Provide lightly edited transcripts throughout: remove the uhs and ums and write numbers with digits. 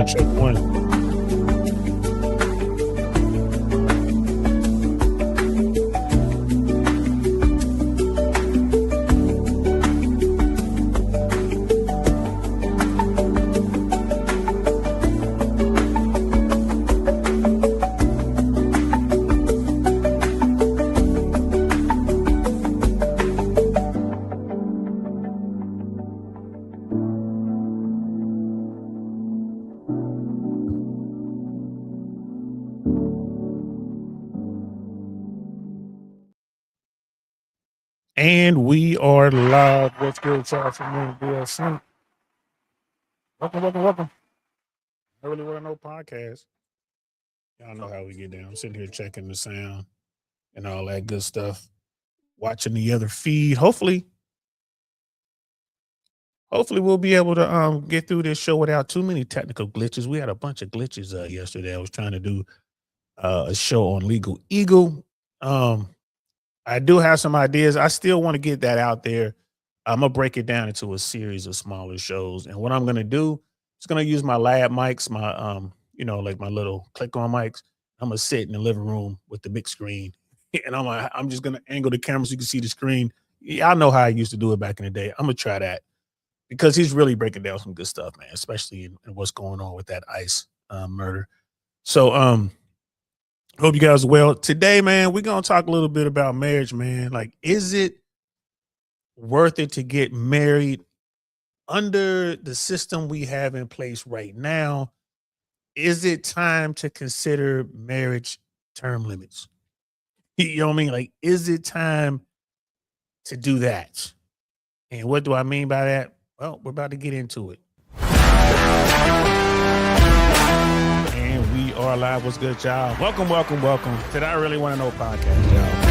Check one. And we are live. What's good, y'all? From BLC. Welcome. I really want to know podcast. Y'all know how we get down. I'm sitting here checking the sound and all that good stuff. Watching the other feed. Hopefully we'll be able to get through this show without too many technical glitches. We had a bunch of glitches yesterday. I was trying to do a show on Legal Eagle. I do have some ideas. I still want to get that out there. I'm gonna break it down into a series of smaller shows. And what I'm gonna do is gonna use my lab mics, my like my little click-on mics. I'm gonna sit in the living room with the big screen, and I'm just gonna angle the camera so you can see the screen. Yeah, I know how I used to do it back in the day. I'm gonna try that because he's really breaking down some good stuff, man, especially in what's going on with that ICE murder. So hope you guys are well. Today, man, we're gonna talk a little bit about marriage, man. Like, is it worth it to get married under the system we have in place right now? Is it time to consider marriage term limits? You know what I mean? Like, is it time to do that? And what do I mean by that? Well, we're about to get into it. And we are live. What's good, y'all? Welcome to the I Really Want to Know podcast, y'all.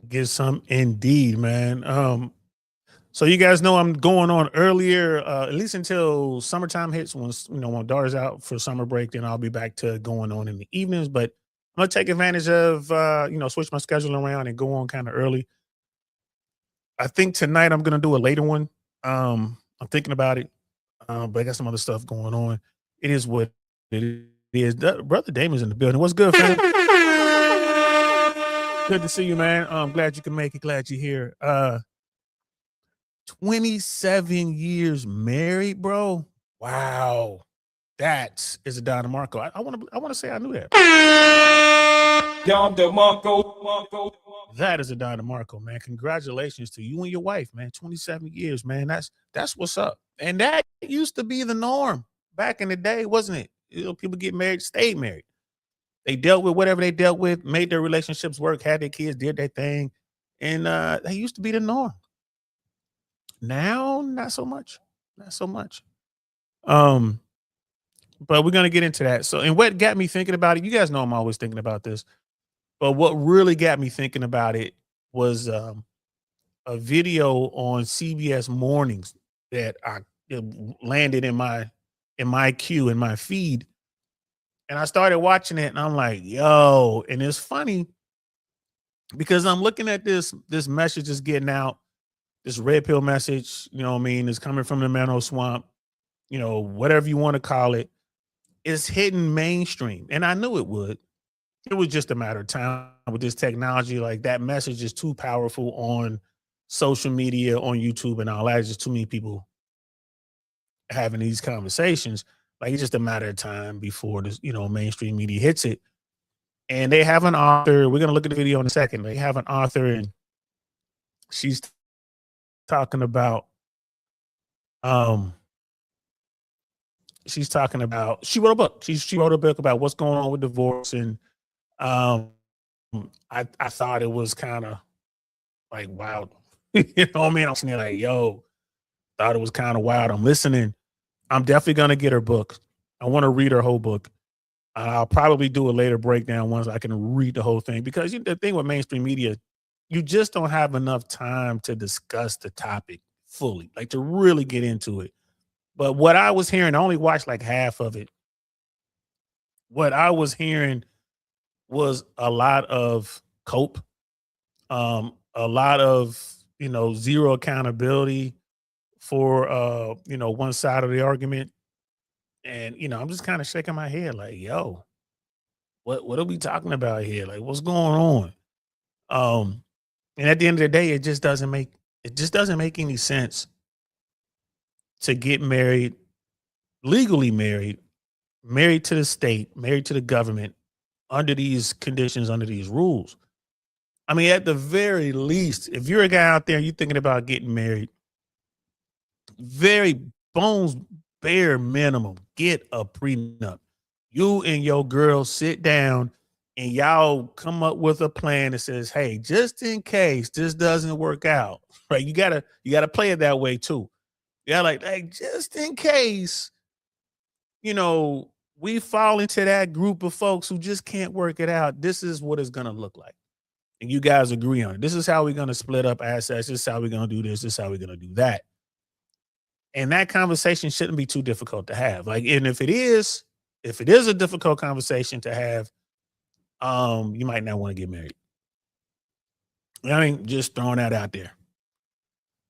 Get some indeed, man. So you guys know I'm going on earlier, at least until summertime hits. Once when daughter's out for summer break, then I'll be back to going on in the evenings. But I'm gonna take advantage of switch my schedule around and go on kind of early. I think tonight I'm gonna do a later one. I'm thinking about it, but I got some other stuff going on. It is what it is. Brother Damon's in the building. What's good, fam? Good to see you, man. I'm glad you can make it. Glad you're here. 27 years married, bro. Wow. That is a Don DeMarco. I want to say I knew that. Don DeMarco. That is a Don DeMarco, man. Congratulations to you and your wife, man. 27 years, man. That's what's up. And that used to be the norm back in the day, wasn't it? People get married, stayed married. They dealt with whatever they dealt with, made their relationships work, had their kids, did their thing. And they used to be the norm. Now, not so much. But we're gonna get into that. So, and what got me thinking about it, you guys know I'm always thinking about this, but what really got me thinking about it was a video on CBS Mornings that it landed in my queue, in my feed. And I started watching it and I'm like, yo, and it's funny because I'm looking at this message is getting out, this red pill message, you know what I mean, is coming from the Mano Swamp, whatever you want to call it, is hitting mainstream. And I knew it would. It was just a matter of time with this technology. Like, that message is too powerful on social media, on YouTube and all that. It's just too many people having these conversations. Like, it's just a matter of time before this, mainstream media hits it. And they have an author. We're going to look at the video in a second. They have an author and she's talking about, she wrote a book. She wrote a book about what's going on with divorce. And I thought it was kind of like wild. You know what I mean? I'm sitting there like, yo, thought it was kind of wild. I'm listening. I'm definitely going to get her book. I want to read her whole book. I'll probably do a later breakdown once I can read the whole thing, because the thing with mainstream media, you just don't have enough time to discuss the topic fully, like to really get into it. But what I was hearing, I only watched like half of it. What I was hearing was a lot of cope, a lot of, zero accountability for, one side of the argument. And, I'm just kind of shaking my head like, yo, what are we talking about here? Like, what's going on? And at the end of the day, it just doesn't make any sense to get married, legally married to the state, married to the government under these conditions, under these rules. I mean, at the very least, if you're a guy out there, you're thinking about getting married, very bones bare minimum, get a prenup. You and your girl sit down and y'all come up with a plan that says, hey, just in case this doesn't work out, right? You gotta play it that way too. Yeah, like, hey, just in case, we fall into that group of folks who just can't work it out. This is what it's gonna look like. And you guys agree on it. This is how we're gonna split up assets. This is how we're gonna do this. This is how we're gonna do that. And that conversation shouldn't be too difficult to have. Like, and if it is a difficult conversation to have, you might not want to get married. I mean, just throwing that out there.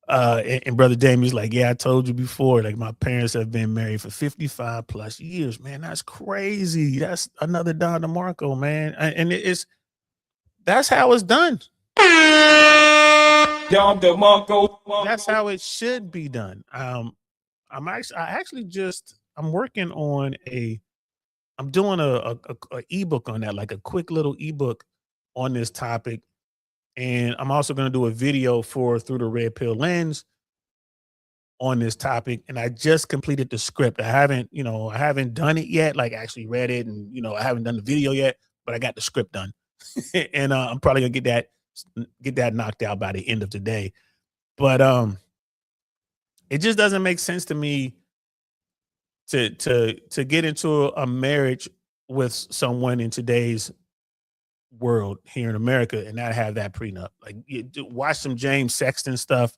And Brother Damien's like, yeah, I told you before, like my parents have been married for 55 plus years, man. That's crazy. That's another Don DeMarco, man. And that's how it's done. Don DeMarco. That's how it should be done. I'm working on I'm doing a ebook on that, like a quick little ebook on this topic. And I'm also going to do a video for Through the Red Pill Lens on this topic. And I just completed the script. I haven't done it yet, like actually read it, and I haven't done the video yet, but I got the script done. And I'm probably gonna get that knocked out by the end of today. But it just doesn't make sense to me to get into a marriage with someone in today's world here in America and not have that prenup. Like, watch some James Sexton stuff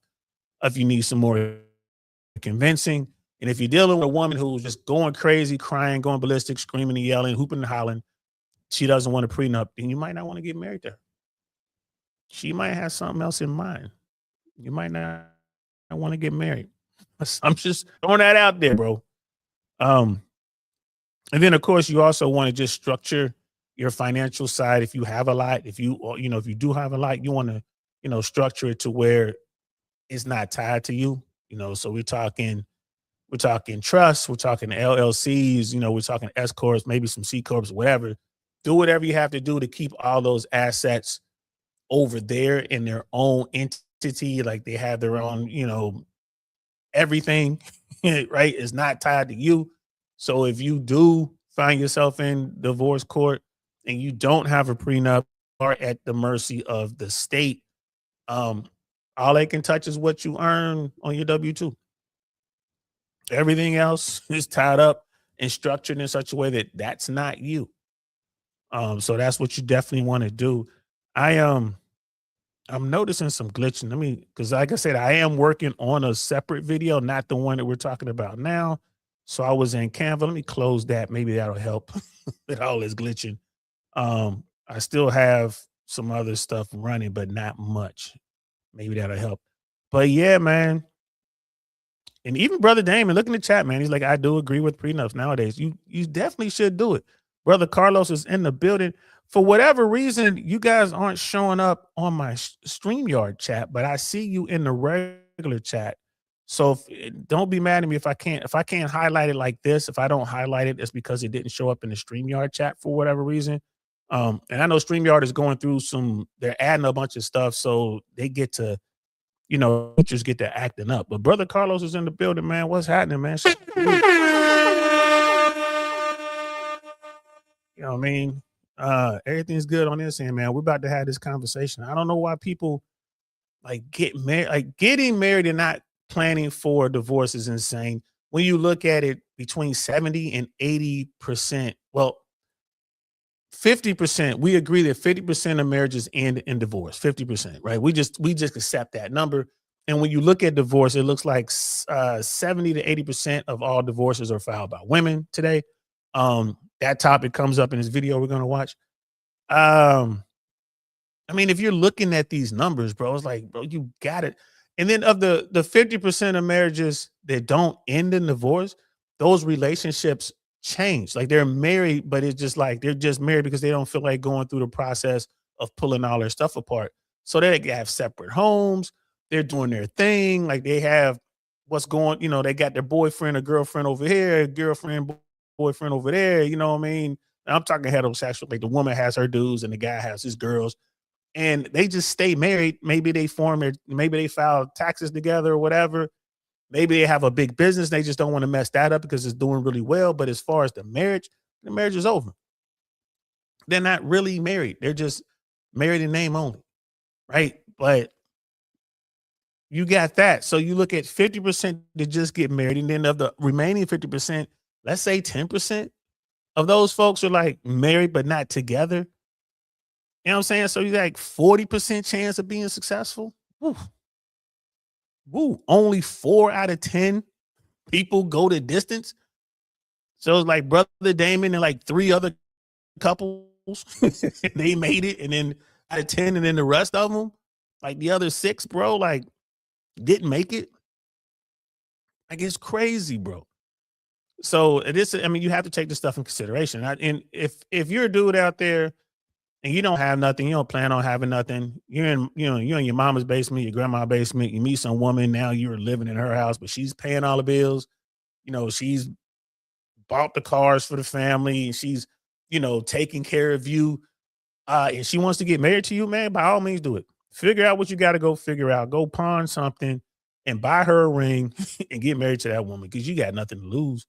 if you need some more convincing. And if you're dealing with a woman who's just going crazy, crying, going ballistic, screaming and yelling, hooping and hollering, she doesn't want a prenup, then you might not want to get married to her. She might have something else in mind. You might not want to get married. I'm just throwing that out there, bro. And then of course you also want to just structure your financial side. If you have a lot, if you do have a lot, you want to, structure it to where it's not tied to you. So we're talking trusts, we're talking LLCs, we're talking S corps, maybe some C corps, whatever. Do whatever you have to do to keep all those assets over there in their own entity, like they have their own, everything, right, is not tied to you. So if you do find yourself in divorce court and you don't have a prenup or at the mercy of the state, all they can touch is what you earn on your W-2. Everything else is tied up and structured in such a way that that's not you. So that's what you definitely want to do. I'm noticing some glitching. Because like I said, I am working on a separate video, not the one that we're talking about now. So I was in Canva. Let me close that. Maybe that'll help with all this glitching. I still have some other stuff running, but not much. Maybe that'll help. But yeah, man. And even Brother Damien, look in the chat, man. He's like, I do agree with prenups nowadays. You definitely should do it. Brother Carlos is in the building. For whatever reason, you guys aren't showing up on my StreamYard chat, but I see you in the regular chat. So don't be mad at me if I can't highlight it like this. If I don't highlight it, it's because it didn't show up in the StreamYard chat for whatever reason. And I know StreamYard is going through they're adding a bunch of stuff, so they get to, just get to acting up. But Brother Carlos is in the building, man. What's happening, man? You know what I mean? Everything's good on this end, man. We're about to have this conversation. I don't know why people get married, getting married and not planning for divorce is insane. When you look at it, between 70 and 80%, well, 50%, we agree that 50% of marriages end in divorce. 50%, right? We just accept that number. And when you look at divorce, it looks like 70 to 80% of all divorces are filed by women today. That topic comes up in this video we're going to watch. I mean, if you're looking at these numbers, bro, it's like, bro, you got it. And then of the 50% of marriages that don't end in divorce, those relationships change. Like they're married, but it's just like they're just married because they don't feel like going through the process of pulling all their stuff apart. So they have separate homes, they're doing their thing, like they have what's going, they got their boyfriend or girlfriend over here, girlfriend, boyfriend over there, you know what I mean? I'm talking heterosexual, like the woman has her dudes and the guy has his girls, and they just stay married. Maybe they maybe they file taxes together or whatever. Maybe they have a big business. They just don't want to mess that up because it's doing really well. But as far as the marriage is over. They're not really married. They're just married in name only. Right. But you got that. So you look at 50% to just get married. And then of the remaining 50%, let's say 10% of those folks are like married, but not together. You know what I'm saying? So you got like 40% chance of being successful. Woo. Woo. Only 4 out of 10 people go the distance. So it's like Brother Damon and like 3 other couples, they made it. And then out of 10, and then the rest of them, like the other 6, bro, like didn't make it. Like it's crazy, bro. So it is, I mean, you have to take this stuff in consideration. And if you're a dude out there and you don't have nothing, you don't plan on having nothing, you're in your mama's basement, your grandma's basement, you meet some woman, now you're living in her house, but she's paying all the bills. She's bought the cars for the family, and she's, taking care of you. And she wants to get married to you, man, by all means do it. Figure out what you got to go figure out. Go pawn something and buy her a ring and get married to that woman, because you got nothing to lose.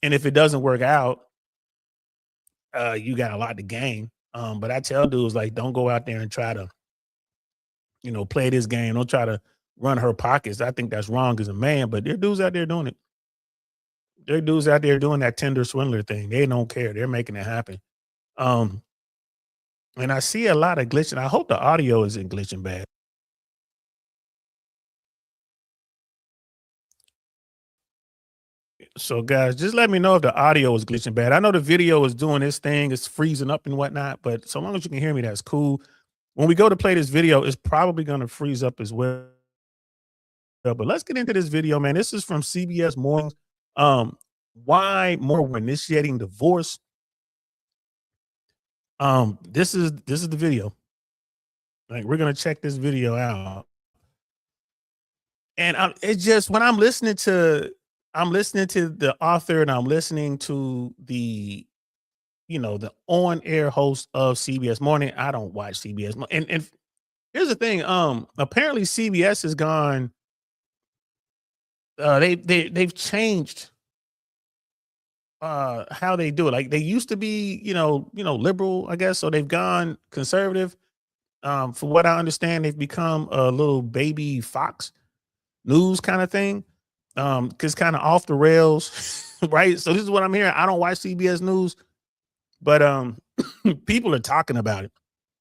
And if it doesn't work out, you got a lot to gain. But I tell dudes, like, don't go out there and try to, play this game. Don't try to run her pockets. I think that's wrong as a man, but there are dudes out there doing it. There are dudes out there doing that Tinder swindler thing. They don't care. They're making it happen. And I see a lot of glitching. I hope the audio isn't glitching bad. So guys, just let me know if the audio is glitching bad. I know the video is doing this thing, it's freezing up and whatnot, but so long as you can hear me, that's cool. When we go to play this video, it's probably going to freeze up as well. But let's get into this video, man. This is from CBS Mornings. Why more were initiating divorce? This is the video. Like, we're gonna check this video out. And it's just when I'm listening to the author, and I'm listening to the the on-air host of CBS Morning. I don't watch CBS. And here's the thing. Apparently CBS has gone. They've changed how they do it. Like, they used to be, liberal, I guess. So they've gone conservative. From what I understand, they've become a little baby Fox News kind of thing. Cause kind of off the rails, right? So this is what I'm hearing. I don't watch CBS News, but people are talking about it.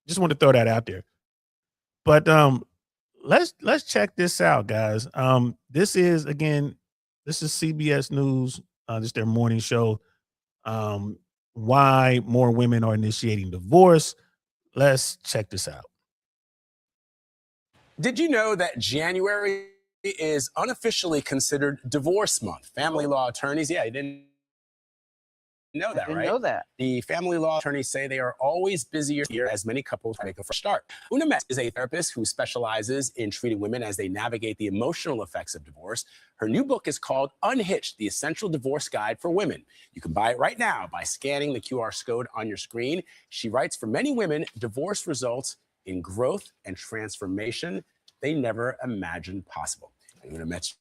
Just want to throw that out there. But let's check this out, guys. This is CBS News. This is their morning show. Why more women are initiating divorce. Let's check this out. Did you know that January is unofficially considered divorce month? Family law attorneys, you didn't know that, right? Know that. The family law attorneys say they are always busier here as many couples make a fresh start. Una Metz is a therapist who specializes in treating women as they navigate the emotional effects of divorce. Her new book is called Unhitched, the Essential Divorce Guide for Women. You can buy it right now by scanning the QR code on your screen. She writes, for many women, divorce results in growth and transformation they never imagined possible. Una Metz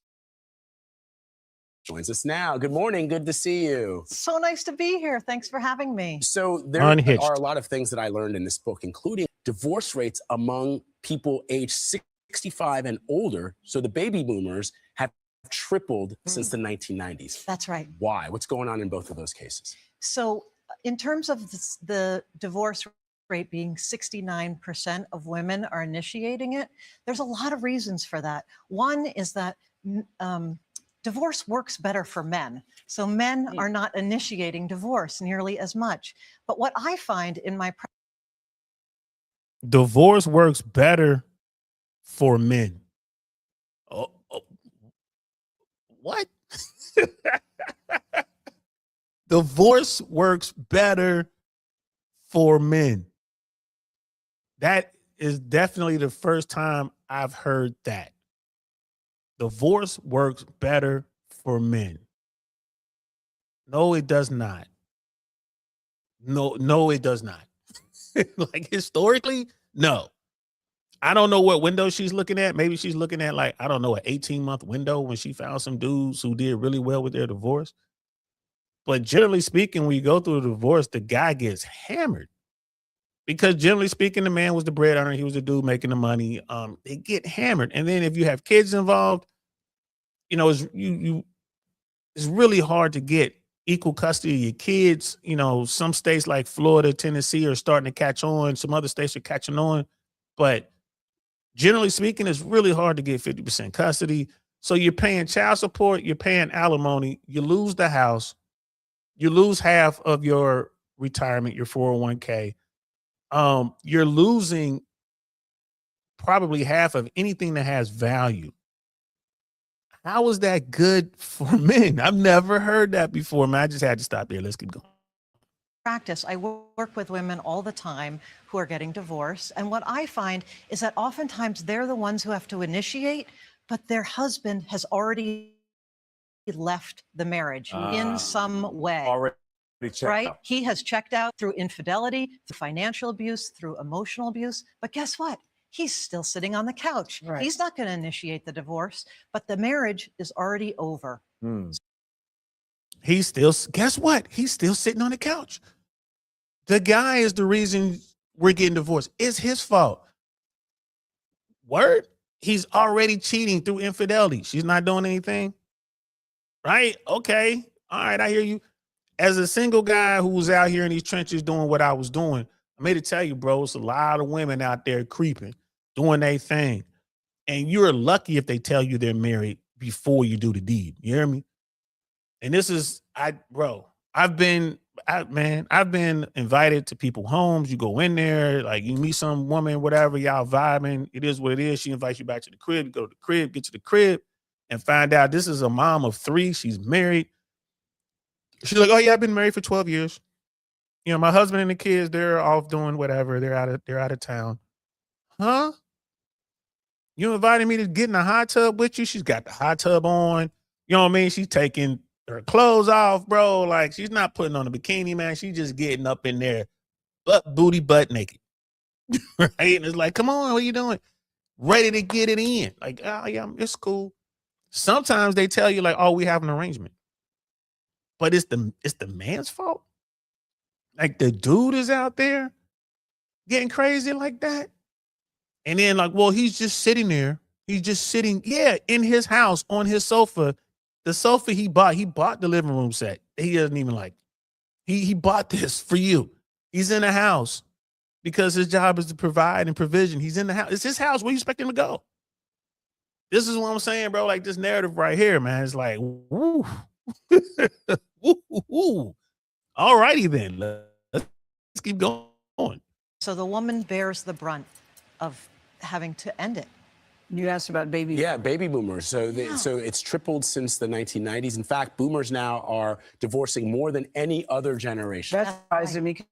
joins us now. Good morning. Good to see you. So nice to be here. Thanks for having me. So there Unhitched. are a lot of things that I learned in this book, including divorce rates among people aged 65 and older. So the baby boomers have tripled since the 1990s. That's right. Why? What's going on in both of those cases? So in terms of the divorce rate being 69% of women are initiating it. There's a lot of reasons for that. One is that divorce works better for men. So men are not initiating divorce nearly as much. But what I find in my Divorce works better for men. Oh, what? Divorce works better for men. That is definitely the first time I've heard that. Divorce works better for men. No, it does not. No, it does not. Like historically, no. I don't know what window she's looking at. Maybe she's looking at like, I don't know, an 18-month window when she found some dudes who did really well with their divorce. But generally speaking, when you go through a divorce, the guy gets hammered. Because generally speaking, the man was the breadwinner. He was the dude making the money. They get hammered. And then if you have kids involved, you know, it's really hard to get equal custody of your kids. You know, some states like Florida, Tennessee are starting to catch on. Some other states are catching on. But generally speaking, it's really hard to get 50% custody. So you're paying child support, you're paying alimony, you lose the house, you lose half of your retirement, your 401k. You're losing probably half of anything that has value. How is that good for men? I've never heard that before, man. I just had to stop there. Let's keep going. practice, I work with women all the time who are getting divorced. And what I find is that oftentimes they're the ones who have to initiate, but their husband has already left the marriage in some way. Already checked Right? out. He has checked out through infidelity, through financial abuse, through emotional abuse. But guess what? He's still sitting on the couch. Right. He's not going to initiate the divorce, but the marriage is already over. He's still, guess what? He's still sitting on the couch. The guy is the reason we're getting divorced. It's his fault. Word? He's already cheating through infidelity. She's not doing anything. Right? Okay. All right. I hear you. As a single guy who's out here in these trenches doing what I was doing, I made to tell you, bro, it's a lot of women out there creeping, doing their thing. And you're lucky if they tell you they're married before you do the deed. You hear me? And this is, I've been invited to people's homes. You go in there, like you meet some woman, whatever, y'all vibing. It is what it is. She invites you back to the crib. You go to the crib, get to the crib, and find out this is a mom of 3. She's married. She's like, oh yeah, I've been married for 12 years. You know, my husband and the kids, they're off doing whatever. They're out of town. Huh? You invited me to get in the hot tub with you? She's got the hot tub on. You know what I mean? She's taking her clothes off, bro. Like, she's not putting on a bikini, man. She's just getting up in there, butt naked. Right? And it's like, come on, what are you doing? Ready to get it in. Like, oh yeah, it's cool. Sometimes they tell you, like, oh, we have an arrangement. But it's the man's fault. Like, the dude is out there getting crazy like that. And then, like, well, he's just sitting there. He's just sitting, in his house on his sofa. The sofa he bought the living room set. He doesn't even like. He bought this for you. He's in the house because his job is to provide and provision. He's in the house. It's his house. Where you expect him to go? This is what I'm saying, bro. Like, this narrative right here, man. It's like, woo. Woo. All righty then. Let's keep going. So the woman bears the brunt of having to end it. You asked about baby. Yeah, baby boomers. So it's tripled since the 1990s. In fact, boomers now are divorcing more than any other generation. That surprised me. 'Cause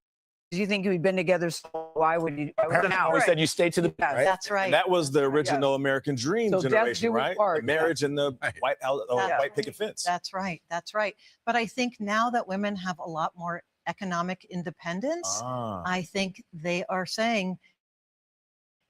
you think we've been together, so why would you? Now, we said you stay to the right? That's right. And that was the original American dream So death generation, do us right? part, The marriage and the white That's picket fence. That's right. That's right. But I think now that women have a lot more economic independence, I think they are saying,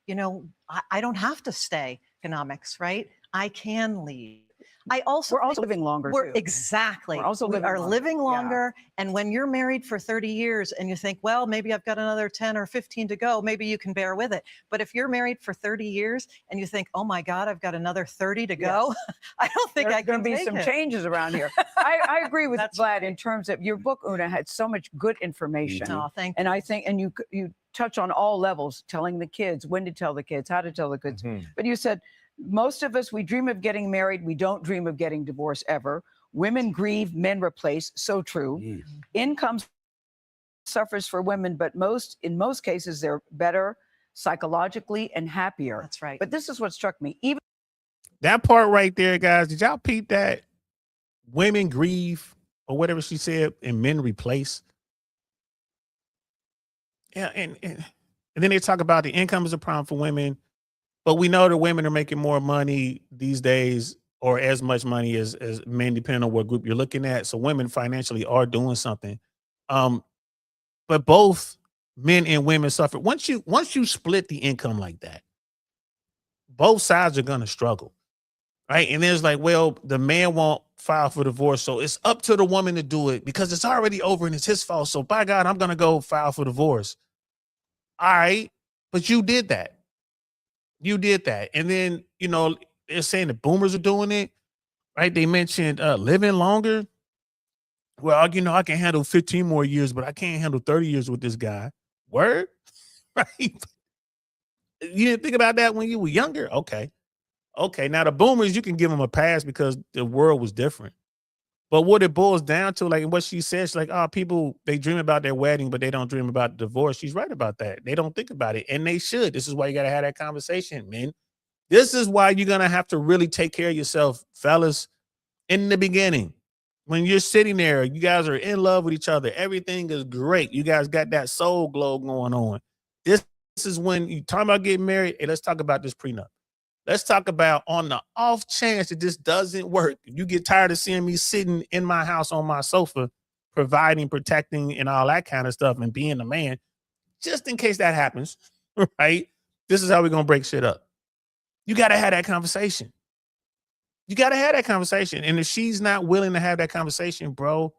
you know, I don't have to stay economics, right? I can leave. We're also living longer, too. Exactly. We're also living longer. living Yeah. longer. And when you're married for 30 years and you think, well, maybe I've got another 10 or 15 to go, maybe you can bear with it. But if you're married for 30 years and you think, oh my God, I've got another 30 to go, I don't think I There's can going to be take some it. changes around here. I agree with That's Vlad in terms of your book, Una, had so much good information. Oh, thank you. And I think, and you touch on all levels, telling the kids, when to tell the kids, how to tell the kids. Mhm. But you said most of us, we dream of getting married. We don't dream of getting divorced ever. Women grieve, men replace. So true. Mm. Income suffers for women, but in most cases, they're better psychologically and happier. That's right. But this is what struck me. Even That part right there, guys, did y'all peep that? Women grieve or whatever she said, and men replace. Yeah, and then they talk about the income is a problem for women, but we know that women are making more money these days, or as much money as men, depending on what group you're looking at. So women financially are doing something. But both men and women suffer. Once you split the income like that, both sides are gonna struggle. Right. And then it's like, well, the man won't file for divorce. So it's up to the woman to do it because it's already over and it's his fault. So by God, I'm going to go file for divorce. All right. But you did that. You did that. And then, they're saying the boomers are doing it. Right. They mentioned living longer. Well, I can handle 15 more years, but I can't handle 30 years with this guy. Word. Right. You didn't think about that when you were younger. Okay, now the boomers, you can give them a pass because the world was different. But what it boils down to, like what she says, she's like, oh, people, they dream about their wedding, but they don't dream about divorce. She's right about that. They don't think about it, and they should. This is why you got to have that conversation, men. This is why you're going to have to really take care of yourself, fellas, in the beginning. When you're sitting there, you guys are in love with each other. Everything is great. You guys got that soul glow going on. This is when you talk about getting married. Hey, let's talk about this prenup. Let's talk about on the off chance that this doesn't work. You get tired of seeing me sitting in my house on my sofa, providing, protecting, and all that kind of stuff and being the man, just in case that happens, right? This is how we're going to break shit up. You got to have that conversation. You got to have that conversation. And if she's not willing to have that conversation, bro,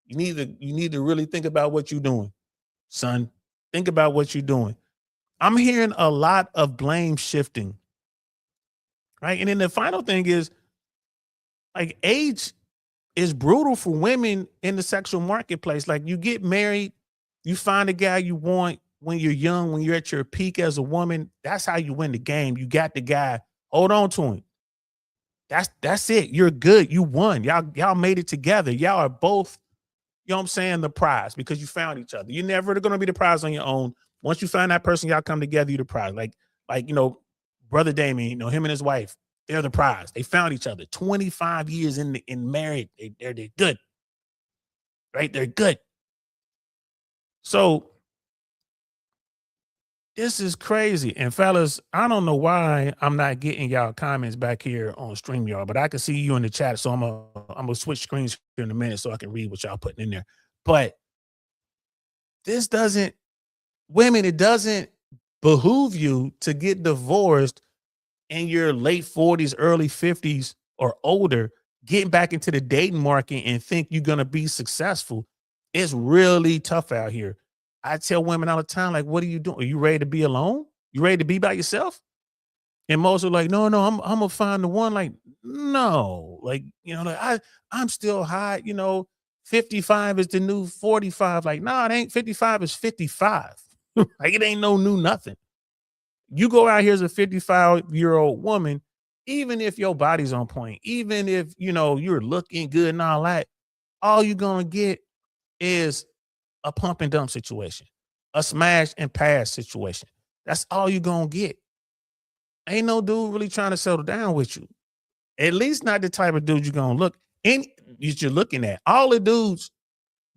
you need to really think about what you're doing, son. Think about what you're doing. I'm hearing a lot of blame shifting. Right. And then the final thing is, like, age is brutal for women in the sexual marketplace. Like, you get married, you find a guy you want when you're young, when you're at your peak as a woman. That's how you win the game. You got the guy. Hold on to him. That's it. You're good. You won. Y'all made it together. Y'all are both, you know what I'm saying, the prize because you found each other. You're never going to be the prize on your own. Once you find that person, y'all come together, you're the prize. Like, Brother Damien, him and his wife, they're the prize. They found each other. 25 years in married. They're good. Right? They're good. So this is crazy. And fellas, I don't know why I'm not getting y'all comments back here on StreamYard, but I can see you in the chat. So I'm gonna switch screens here in a minute so I can read what y'all putting in there. But it doesn't behoove you to get divorced in your late 40s, early 50s or older, getting back into the dating market and think you're going to be successful. It's really tough out here. I tell women all the time, like, what are you doing? Are you ready to be alone? You ready to be by yourself? And most are like, no, I'm going to find the one. Like, no, like, I'm still hot, 55 is the new 45. Like, no, it ain't. 55 is 55. Like, it ain't no new nothing. You go out here as a 55-year-old woman, even if your body's on point, even if, you're looking good and all that, all you're going to get is a pump and dump situation, a smash and pass situation. That's all you're going to get. Ain't no dude really trying to settle down with you. At least not the type of dude you're going to look in. You're looking at all the dudes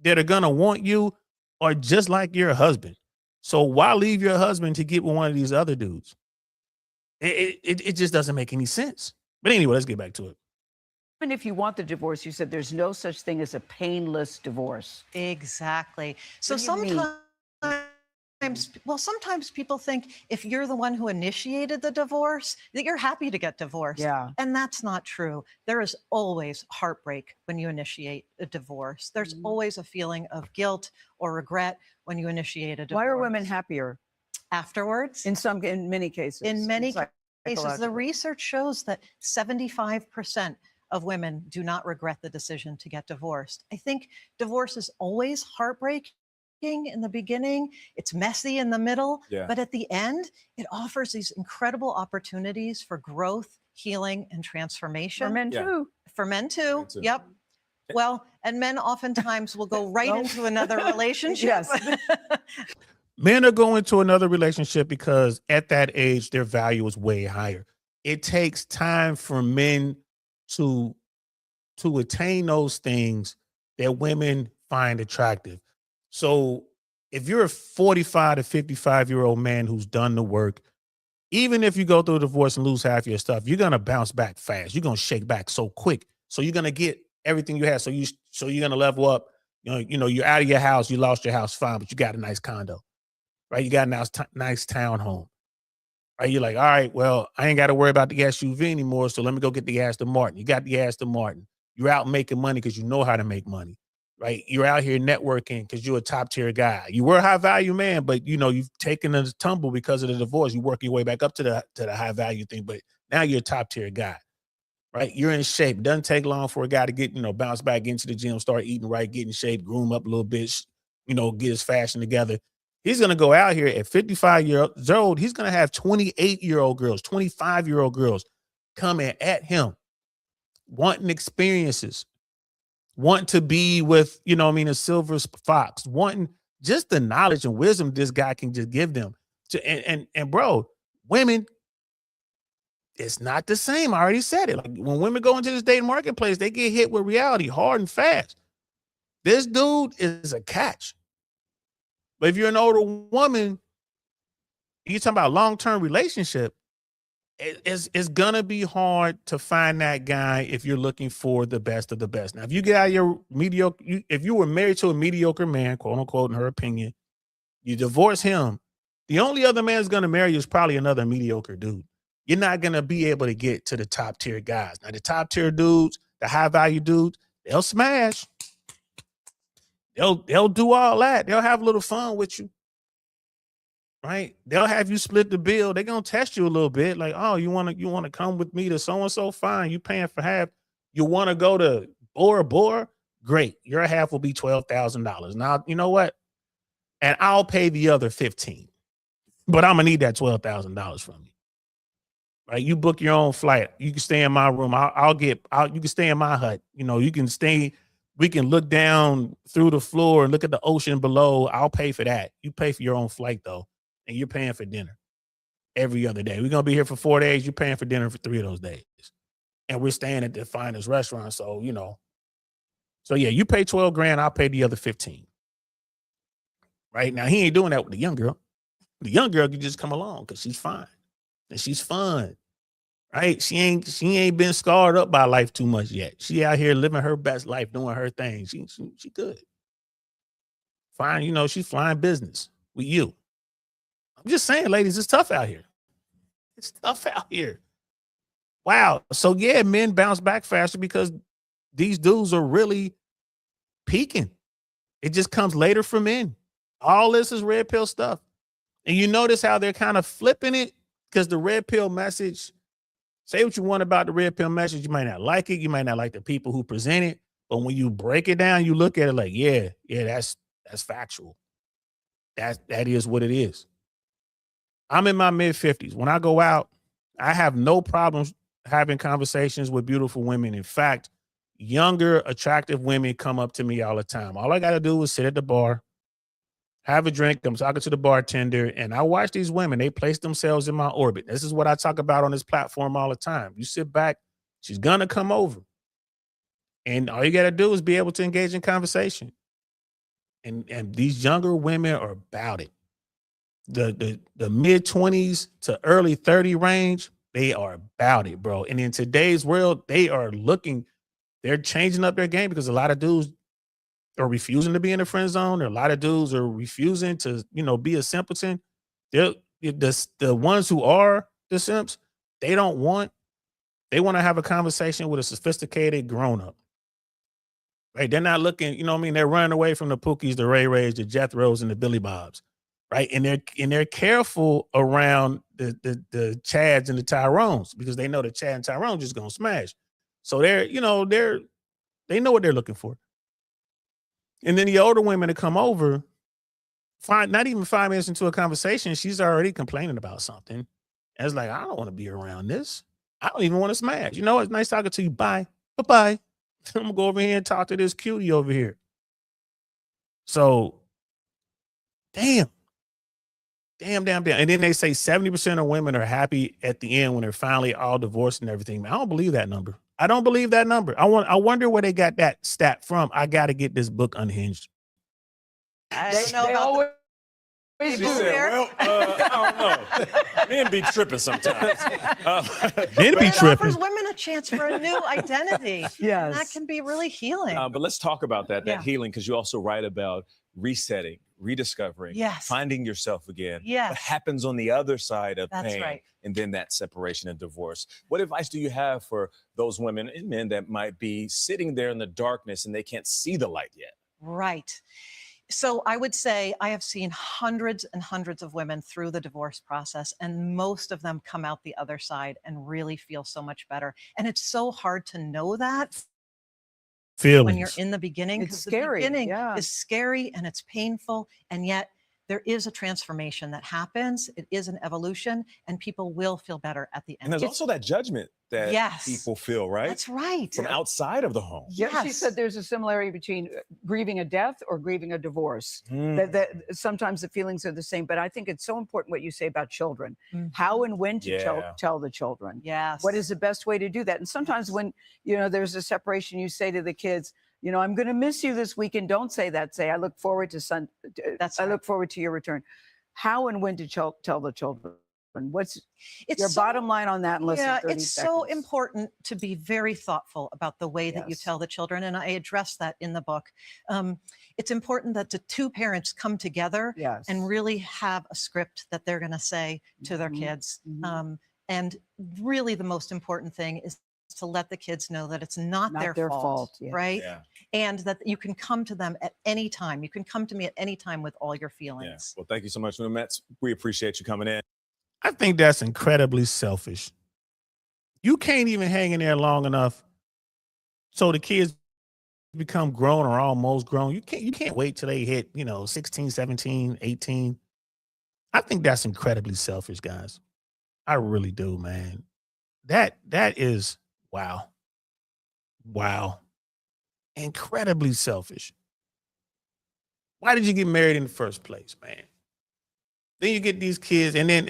that are going to want you are just like your husband. So why leave your husband to get with one of these other dudes? It just doesn't make any sense. But anyway, let's get back to it. even if you want the divorce, you said there's no such thing as a painless divorce. Exactly. So What do you mean? sometimes people think if you're the one who initiated the divorce, that you're happy to get divorced. Yeah. And that's not true. There is always heartbreak when you initiate a divorce. There's always a feeling of guilt or regret when you initiate a divorce. Why are women happier? Afterwards? In many cases. In many cases, the psychological. research shows that 75% of women do not regret the decision to get divorced. I think divorce is always heartbreak. in the beginning, it's messy in the middle, Yeah. but at the end, it offers these incredible opportunities for growth, healing, and transformation. For men Yeah. too. For men too. Men too. Yep. Well, and men oftentimes will go right No. into another relationship. Yes. Men are going to another relationship because at that age, their value is way higher. It takes time for men to attain those things that women find attractive. So if you're a 45 to 55-year-old man who's done the work, even if you go through a divorce and lose half your stuff, you're gonna bounce back fast. You're gonna shake back so quick. So you're gonna get everything you have. So you're gonna level up. You're out of your house, you lost your house, fine, but you got a nice condo, right? You got a nice townhome. Right? You're like, all right, well, I ain't got to worry about the SUV anymore. So let me go get the Aston Martin. You got the Aston Martin. You're out making money because you know how to make money, right? You're out here networking because you're a top tier guy. You were a high value man, but you've taken a tumble because of the divorce. You work your way back up to the high value thing, but now you're a top tier guy, right? You're in shape. It doesn't take long for a guy to get, bounce back into the gym, start eating right, get in shape, groom up a little bit, get his fashion together. He's going to go out here at 55 years old. He's going to have 28-year-old girls, 25-year-old girls coming at him, wanting experiences, wanting to be with, a silver fox, wanting just the knowledge and wisdom this guy can just give them. And bro, women, it's not the same. I already said it. Like when women go into this dating marketplace, they get hit with reality hard and fast. This dude is a catch. But if you're an older woman, you're talking about long-term relationship, it's going to be hard to find that guy if you're looking for the best of the best. Now, if you get out of your mediocre, if you were married to a mediocre man, quote unquote, in her opinion, you divorce him, the only other man that's going to marry you is probably another mediocre dude. You're not going to be able to get to the top tier guys. Now, the top tier dudes, the high value dudes, they'll smash. They'll do all that. They'll have a little fun with you, right? They'll have you split the bill. They're gonna test you a little bit, like, oh, you wanna come with me to so and so? Fine, you paying for half. You want to go to Bora Bora? Great, your half will be $12,000. Now you know what? And I'll pay the other 15, but I'm gonna need that $12,000 from you, right? You book your own flight. You can stay in my room. You can stay in my hut. You can stay. We can look down through the floor and look at the ocean below. I'll pay for that. You pay for your own flight, though, and you're paying for dinner every other day. We're going to be here for 4 days. You're paying for dinner for 3 of those days. And we're staying at the finest restaurant. So, yeah, you pay 12 grand. I'll pay the other 15. Right now, he ain't doing that with the young girl. The young girl can just come along because she's fine and she's fun. Right? She ain't been scarred up by life too much yet. She out here living her best life, doing her thing. She good. Fine, she's flying business with you. I'm just saying, ladies, it's tough out here. It's tough out here. Wow. So yeah, men bounce back faster because these dudes are really peaking. It just comes later for men. All this is red pill stuff. And you notice how they're kind of flipping it because the red pill message, say what you want about the red pill message. You might not like it. You might not like the people who present it. But when you break it down, you look at it like, yeah, that's factual. That is what it is. I'm in my mid-50s. When I go out, I have no problems having conversations with beautiful women. In fact, younger, attractive women come up to me all the time. All I got to do is sit at the bar, have a drink. I'm talking to the bartender, and I watch these women. They place themselves in my orbit. This is what I talk about on this platform all the time. You sit back, she's going to come over. And all you got to do is be able to engage in conversation. And these younger women are about it. The mid-20s to early 30 range, they are about it, bro. And in today's world, they're changing up their game because a lot of dudes are refusing to be in the friend zone. Or a lot of dudes are refusing to, be a simpleton. The ones who are the simps, they want to have a conversation with a sophisticated grown-up. Right? They're not looking, they're running away from the Pookies, the Ray Rays, the Jethros, and the Billy Bobs. Right. And they're careful around the Chads and the Tyrones because they know the Chad and Tyrone just gonna smash. So they know what they're looking for. And then the older women that come over, not even 5 minutes into a conversation, she's already complaining about something. And it's like, I don't want to be around this. I don't even want to smash. You know, it's nice talking to you. Bye. Bye-bye. I'm gonna go over here and talk to this cutie over here. So, damn. And then they say 70% of women are happy at the end when they're finally all divorced and everything. Man, I don't believe that number. I don't believe that number. I wonder where they got that stat from. I got to get this book unhinged. I They, don't know they about always She do. said, well, I don't know. Men be tripping sometimes. Men be it tripping. offers women a chance for a new identity. And that Yes. can be really healing. But let's talk about that Yeah. healing, because you also write about resetting, rediscovering, Yes. finding yourself again. Yes. What happens on the other side of That's pain, right. and then that separation and divorce. What advice do you have for those women and men that might be sitting there in the darkness and they can't see the light yet? Right. So I would say I have seen hundreds and hundreds of women through the divorce process, and most of them come out the other side and really feel so much better. And it's so hard to know that when you're Feelings. in the beginning, It's because the scary, beginning yeah. is scary and it's painful, and yet there is a transformation that happens. It is an evolution, and people will feel better at the And end. there's also that judgment that Yes. people feel, right? That's right. From outside of the home. Yeah, she Yes. said there's a similarity between grieving a death or grieving a divorce. Mm. That sometimes the feelings are the same, but I think it's so important what you say about children. Mhm. How and when to Yeah. tell the children. Yes. What is the best way to do that? And sometimes when, you know, there's a separation, you say to the kids, you know, I'm going to miss you this weekend. Don't say that. Say, I look forward to That's I right. look forward to your return. How and when to tell the children? What's It's your so- bottom line on that in less yeah, than 30 it's seconds? so important to be very thoughtful about the way that you Yes. tell the children, and I address that in the book. It's important that the two parents come together Yes. and really have a script that they're going to say to their Mhm, kids. mhm. And really, the most important thing is to let the kids know that it's not, Not their, their fault, fault, yeah. right? Yeah. And that you can come to them at any time. You can come to me at any time with all your Yeah. feelings. Well, thank you so much, Una Metz. We appreciate you coming in. I think that's incredibly selfish. You can't even hang in there long enough so the kids become grown or almost grown. You can't wait till they hit, 16, 17, 18. I think that's incredibly selfish, guys. I really do, man. That is wow. Wow. Incredibly selfish. Why did you get married in the first place, man? Then you get these kids, and then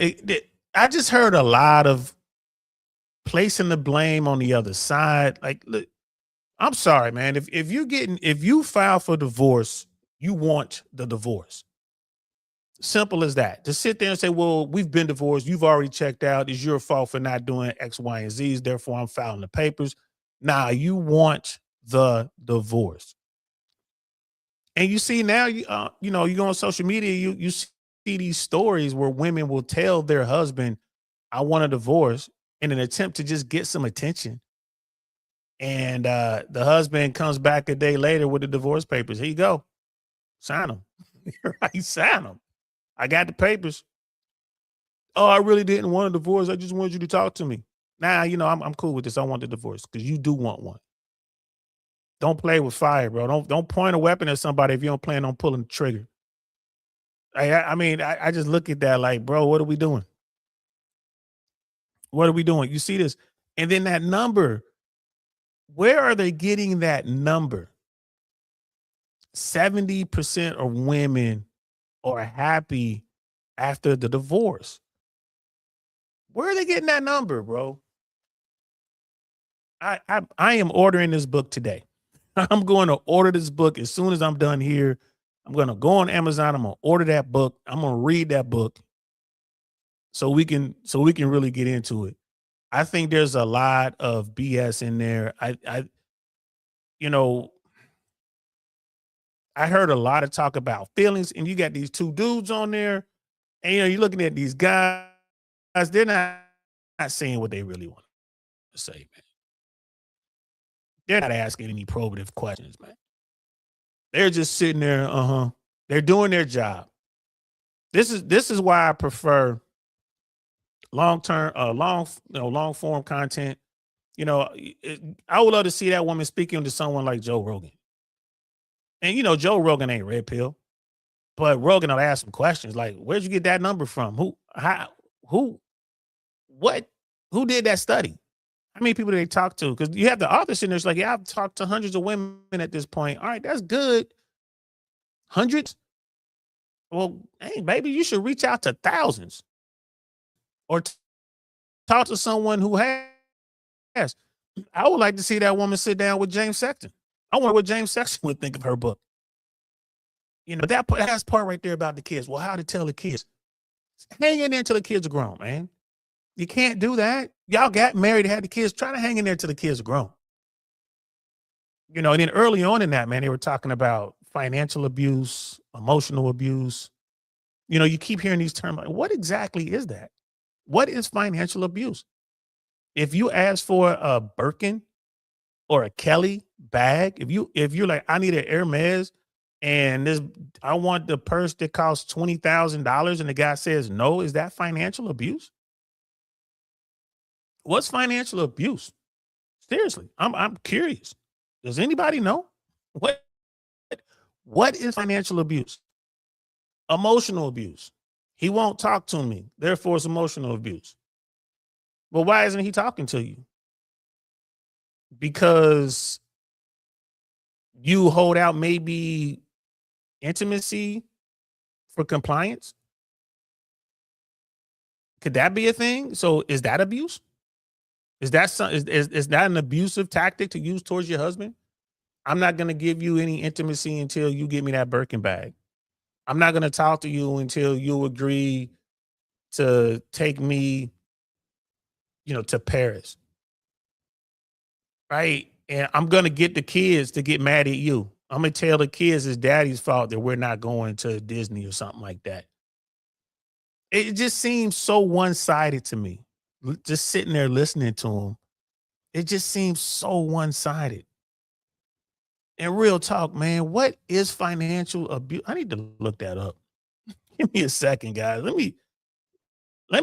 I just heard a lot of placing the blame on the other side. Like, look, I'm sorry, man. If you file for divorce, you want the divorce. Simple as that. To sit there and say, well, we've been divorced. You've already checked out. It's your fault for not doing X, Y, and Z's. Therefore, I'm filing the papers. Nah, you want the divorce. And you see now, you go on social media, you see these stories where women will tell their husband, I want a divorce, in an attempt to just get some attention. And the husband comes back a day later with the divorce papers. Here you go. Sign them. Right, sign them. I got the papers. Oh, I really didn't want a divorce. I just wanted you to talk to me. Nah, I'm cool with this. I want the divorce because you do want one. Don't play with fire, bro. Don't point a weapon at somebody if you don't plan on pulling the trigger. I just look at that like, bro, what are we doing? What are we doing? You see this? And then that number, where are they getting that number? 70% of women are happy after the divorce. Where are they getting that number, bro? I am ordering this book today. I'm going to order this book as soon as I'm done here. I'm going to go on Amazon. I'm going to order that book. I'm going to read that book so we can really get into it. I think there's a lot of BS in there. I heard a lot of talk about feelings, and you got these two dudes on there, and you're looking at these guys, they're not saying what they really want to say, man. They're not asking any probative questions, man. They're just sitting there, they're doing their job. This is why I prefer long form content. I would love to see that woman speaking to someone like Joe Rogan. And Joe Rogan ain't red pill, But Rogan will ask some questions like, where'd you get that number from? Who did that study? How many people did they talk to? Because you have the author sitting there, it's like, yeah, I've talked to hundreds of women at this point. All right, that's good. Hundreds? Well, hey, baby, you should reach out to thousands or talk to someone who has. I would like to see that woman sit down with James Sexton. I wonder what James Sexton would think of her book. You know, that's part right there about the kids. Well, how to tell the kids? Hang in there until the kids are grown, man. You can't do that. Y'all got married, had the kids. Try to hang in there till the kids are grown. You know, and then early on in that, man, they were talking about financial abuse, emotional abuse. You know, you keep hearing these terms. Like, what exactly is that? What is financial abuse? If you ask for a Birkin or a Kelly bag, if you're like, I need an Hermes and I want the purse that costs $20,000 and the guy says no, is that financial abuse? What's financial abuse? Seriously, I'm curious. Does anybody know? What is financial abuse? Emotional abuse. He won't talk to me, therefore it's emotional abuse. Well, why isn't he talking to you? Because you hold out maybe intimacy for compliance? Could that be a thing? So is that abuse? Is that an abusive tactic to use towards your husband? I'm not going to give you any intimacy until you give me that Birkin bag. I'm not going to talk to you until you agree to take me, you know, to Paris. Right? And I'm going to get the kids to get mad at you. I'm going to tell the kids it's daddy's fault that we're not going to Disney or something like that. It just seems so one-sided to me. Just sitting there listening to him, it just seems so one-sided. And real talk, man, what is financial abuse? I need to look that up. Give me a second, guys. Let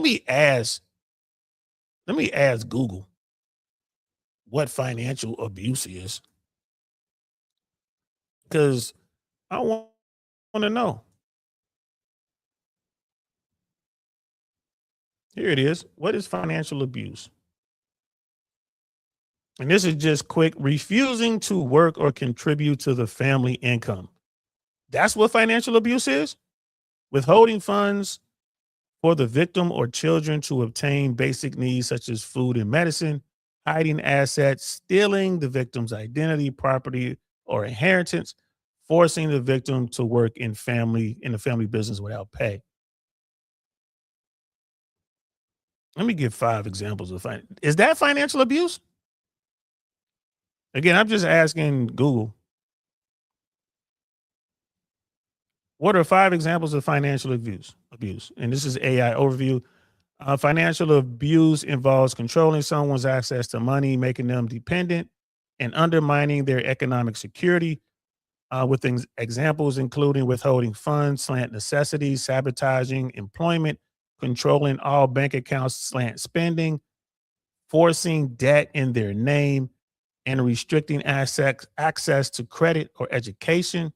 me ask Google what financial abuse is. Because I want to know. Here it is. What is financial abuse? And this is just quick. Refusing to work or contribute to the family income. That's what financial abuse is? Withholding funds for the victim or children to obtain basic needs such as food and medicine, hiding assets, stealing the victim's identity, property, or inheritance, forcing the victim to work in the family business without pay. Let me give 5 examples of is that financial abuse? Again, I'm just asking Google. What are 5 examples of financial abuse? And this is AI overview. Financial abuse involves controlling someone's access to money, making them dependent, and undermining their economic security. With examples including withholding funds, slant necessities, sabotaging employment, controlling all bank accounts, slant spending, forcing debt in their name, and restricting access to credit or education,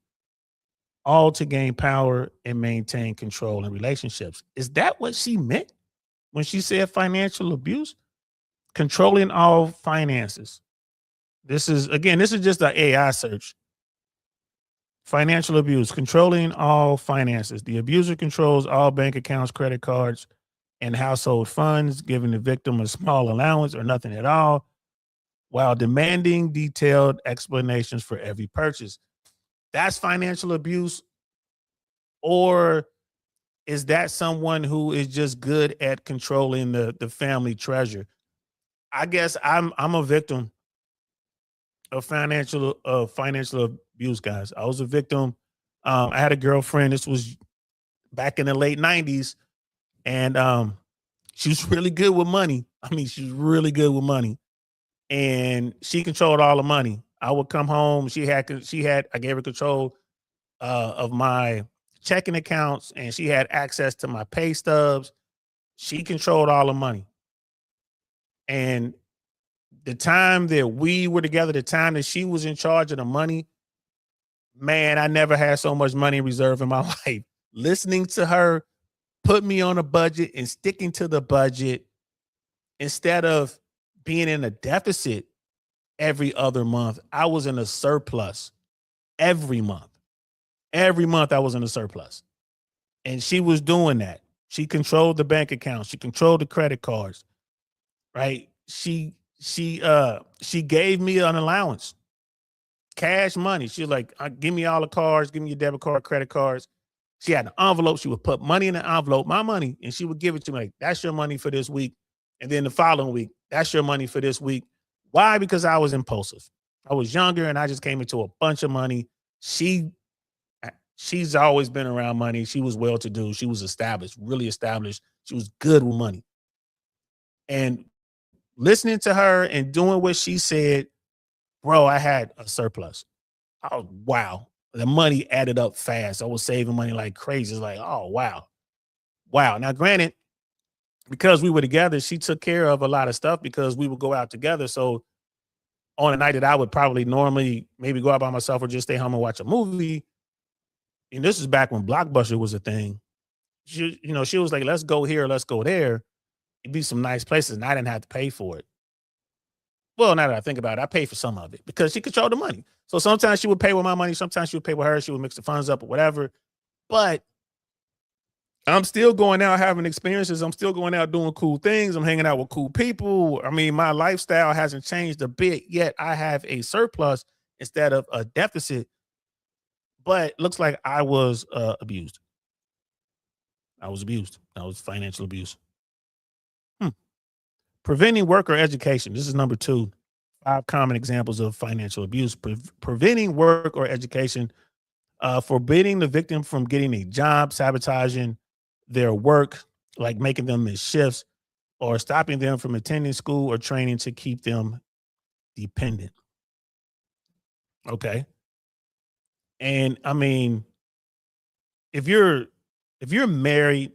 all to gain power and maintain control in relationships. Is that what she meant when she said financial abuse? Controlling all finances. This is just an AI search. Financial abuse, controlling all finances. The abuser controls all bank accounts, credit cards, and household funds, giving the victim a small allowance or nothing at all, while demanding detailed explanations for every purchase. That's financial abuse? Or is that someone who is just good at controlling the family treasure? I guess I'm a victim of financial abuse, guys. I was a victim. I had a girlfriend. This was back in the late 90s, and she was really good with money. I mean, she was really good with money, and she controlled all the money. I would come home. I gave her control of my checking accounts, and she had access to my pay stubs. She controlled all the money. And the time that we were together, the time that she was in charge of the money, man, I never had so much money in reserve in my life. listening to her put me on a budget and sticking to the budget instead of being in a deficit every other month. I was in a surplus every month. Every month I was in a surplus. And she was doing that. She controlled the bank account. She controlled the credit cards, right? She gave me an allowance, cash money. She was like, give me all the cards, give me your debit card, credit cards. She had an envelope. She would put money in the envelope, my money, and she would give it to me like, that's your money for this week. And then the following week, that's your money for this week. Why? Because I was impulsive. I was younger and I just came into a bunch of money. She's always been around money. She was well-to-do. She was established, really established. She was good with money. And listening to her and doing what she said, bro, I had a surplus. Oh, wow. The money added up fast. I was saving money like crazy. It's like, oh, wow. Wow. Now, granted, because we were together, she took care of a lot of stuff because we would go out together. So on a night that I would probably normally maybe go out by myself or just stay home and watch a movie, and this is back when Blockbuster was a thing. She was like, let's go here, let's go there. It'd be some nice places, and I didn't have to pay for it. Well, now that I think about it, I paid for some of it because she controlled the money. So sometimes she would pay with my money, sometimes she would pay with hers. She would mix the funds up or whatever. But I'm still going out having experiences. I'm still going out doing cool things. I'm hanging out with cool people. I mean, my lifestyle hasn't changed a bit, yet I have a surplus instead of a deficit. But looks like I was abused. I was abused. I was financial abuse. Preventing work or education. This is number 2. 5 common examples of financial abuse. Preventing work or education. Forbidding the victim from getting a job, sabotaging their work, like making them miss shifts, or stopping them from attending school or training to keep them dependent. Okay. And I mean, if you're married,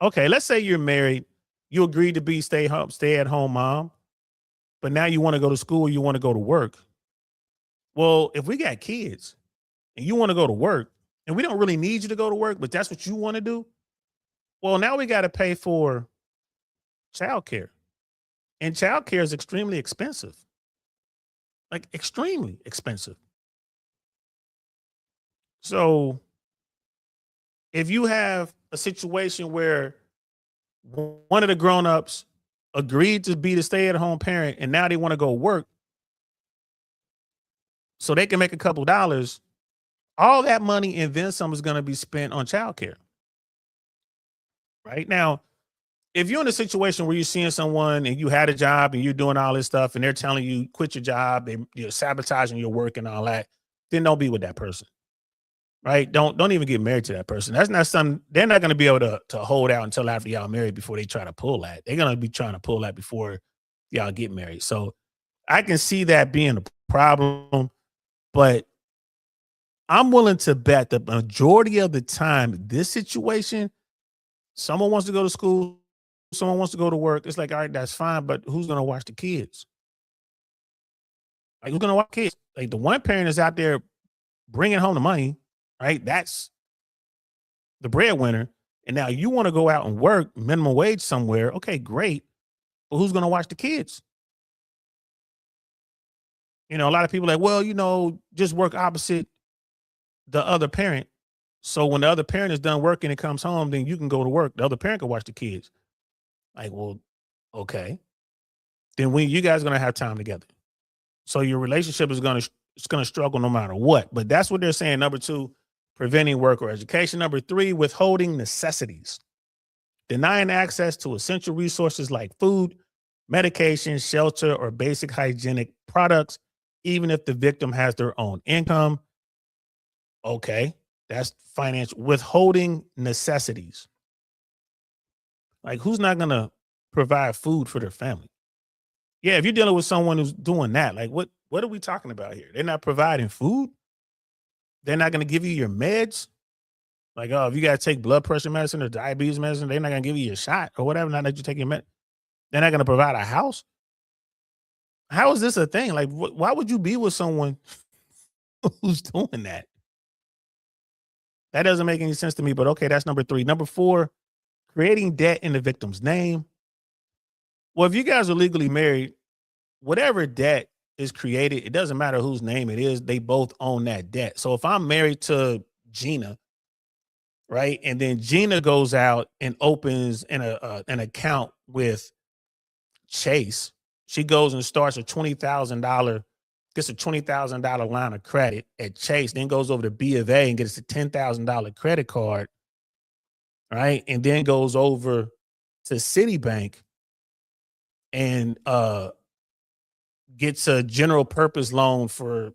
okay, let's say you're married, you agreed to be stay at home mom, but now you want to go to school, you want to go to work. Well, if we got kids and you want to go to work and we don't really need you to go to work, but that's what you want to do. Well, now we got to pay for childcare, and childcare is extremely expensive. Like extremely expensive. So if you have a situation where one of the grown-ups agreed to be the stay-at-home parent and now they want to go work so they can make a couple dollars, all that money and then some is going to be spent on childcare. Right now, if you're in a situation where you're seeing someone and you had a job and you're doing all this stuff and they're telling you quit your job, you're sabotaging your work and all that, then don't be with that person. Right? Don't even get married to that person. That's not something they're not going to be able to hold out until after y'all married before they try to pull that. They're going to be trying to pull that before y'all get married. So I can see that being a problem, but I'm willing to bet the majority of the time, this situation, someone wants to go to school, someone wants to go to work. It's like, all right, that's fine, but who's going to watch the kids? Like, who's going to watch kids? Like, the one parent is out there bringing home the money, right? That's the breadwinner. And now you want to go out and work minimum wage somewhere. Okay, great. But who's going to watch the kids? A lot of people are like, well, just work opposite the other parent. So when the other parent is done working and comes home, then you can go to work. The other parent can watch the kids. Like, well, okay. Then when you guys are going to have time together. So your relationship is going to struggle no matter what. But that's what they're saying. Number 2, preventing work or education. Number 3, withholding necessities. Denying access to essential resources like food, medication, shelter, or basic hygienic products, even if the victim has their own income. Okay, that's financial. Withholding necessities. Like, who's not going to provide food for their family? Yeah, if you're dealing with someone who's doing that, like what are we talking about here? They're not providing food. They're not going to give you your meds. Like, oh, if you got to take blood pressure medicine or diabetes medicine, they're not going to give you your shot or whatever. Not that you take your med. They're not going to provide a house. How is this a thing? Like, why would you be with someone who's doing that? That doesn't make any sense to me, but okay, that's number 3. Number 4, creating debt in the victim's name. Well, if you guys are legally married, whatever debt is created, it doesn't matter whose name it is, they both own that debt. So if I'm married to Gina, right, and then Gina goes out and opens an account with Chase, she goes and starts a $20,000, gets a $20,000 line of credit at Chase, then goes over to B of A and gets a $10,000 credit card, right, and then goes over to Citibank and gets a general purpose loan for,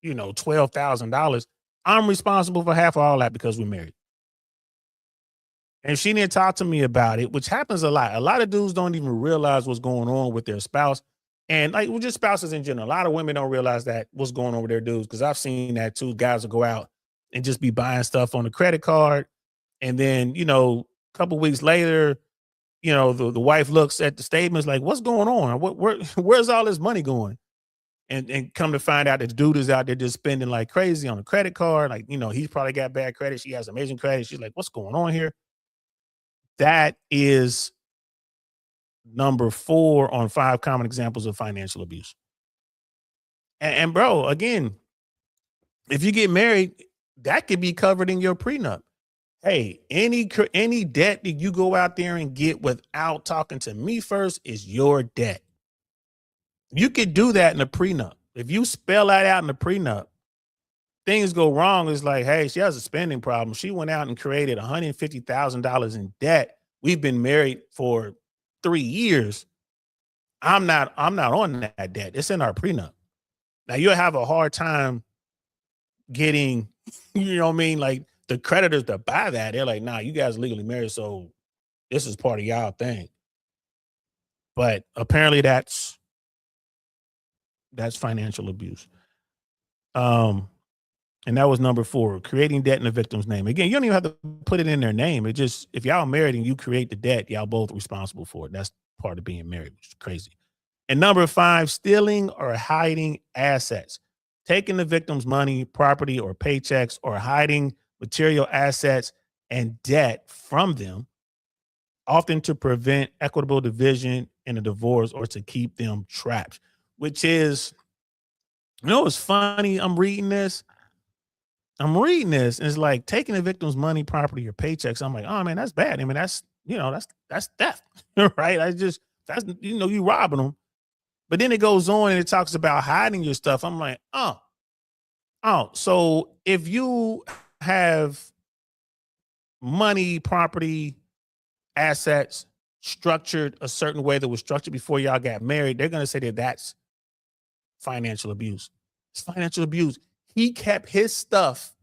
$12,000. I'm responsible for half of all that because we're married. And she didn't talk to me about it, which happens a lot. A lot of dudes don't even realize what's going on with their spouse. And just spouses in general. A lot of women don't realize that what's going on with their dudes. Cause I've seen that too. Guys will go out and just be buying stuff on the credit card. And then, a couple weeks later, the wife looks at the statements like, what's going on? Where's all this money going? And come to find out that the dude is out there just spending like crazy on a credit card. Like, he's probably got bad credit. She has amazing credit. She's like, what's going on here? That is number 4 on 5 common examples of financial abuse. And bro, again, if you get married, that could be covered in your prenup. Hey, any debt that you go out there and get without talking to me first is your debt. You could do that in a prenup. If you spell that out in the prenup, things go wrong. It's like, hey, she has a spending problem. She went out and created $150,000 in debt. We've been married for 3 years. I'm not on that debt. It's in our prenup. Now you'll have a hard time getting, like the creditors to buy that. They're like, nah, you guys are legally married, so this is part of y'all thing. But apparently that's financial abuse. And that was number 4, creating debt in the victim's name. Again, you don't even have to put it in their name. It just, if y'all married and you create the debt, y'all both responsible for it. That's part of being married, which is crazy. And number 5, stealing or hiding assets, taking the victim's money, property, or paychecks, or hiding material assets and debt from them, often to prevent equitable division in a divorce or to keep them trapped, which is, it's funny. I'm reading this and it's like taking the victim's money, property, or paychecks. I'm like, oh man, that's bad. I mean, that's theft, right? That's you robbing them. But then it goes on and it talks about hiding your stuff. I'm like, oh, so if you have money, property, assets structured a certain way that was structured before y'all got married, they're going to say that that's financial abuse. It's financial abuse. He kept his stuff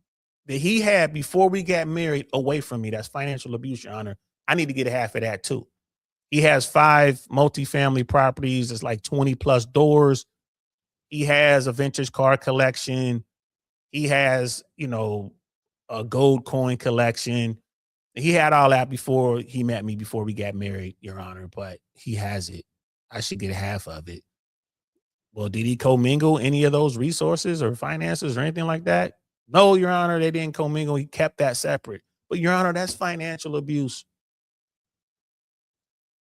that he had before we got married away from me. That's financial abuse, Your Honor. I need to get half of that too. He has 5 multifamily properties. It's like 20 plus doors. He has a vintage car collection. He has, a gold coin collection. He had all that before he met me, before we got married, Your Honor, but he has it. I should get half of it. Well, did he commingle any of those resources or finances or anything like that? No, Your Honor, they didn't commingle. He kept that separate. But Your Honor, that's financial abuse.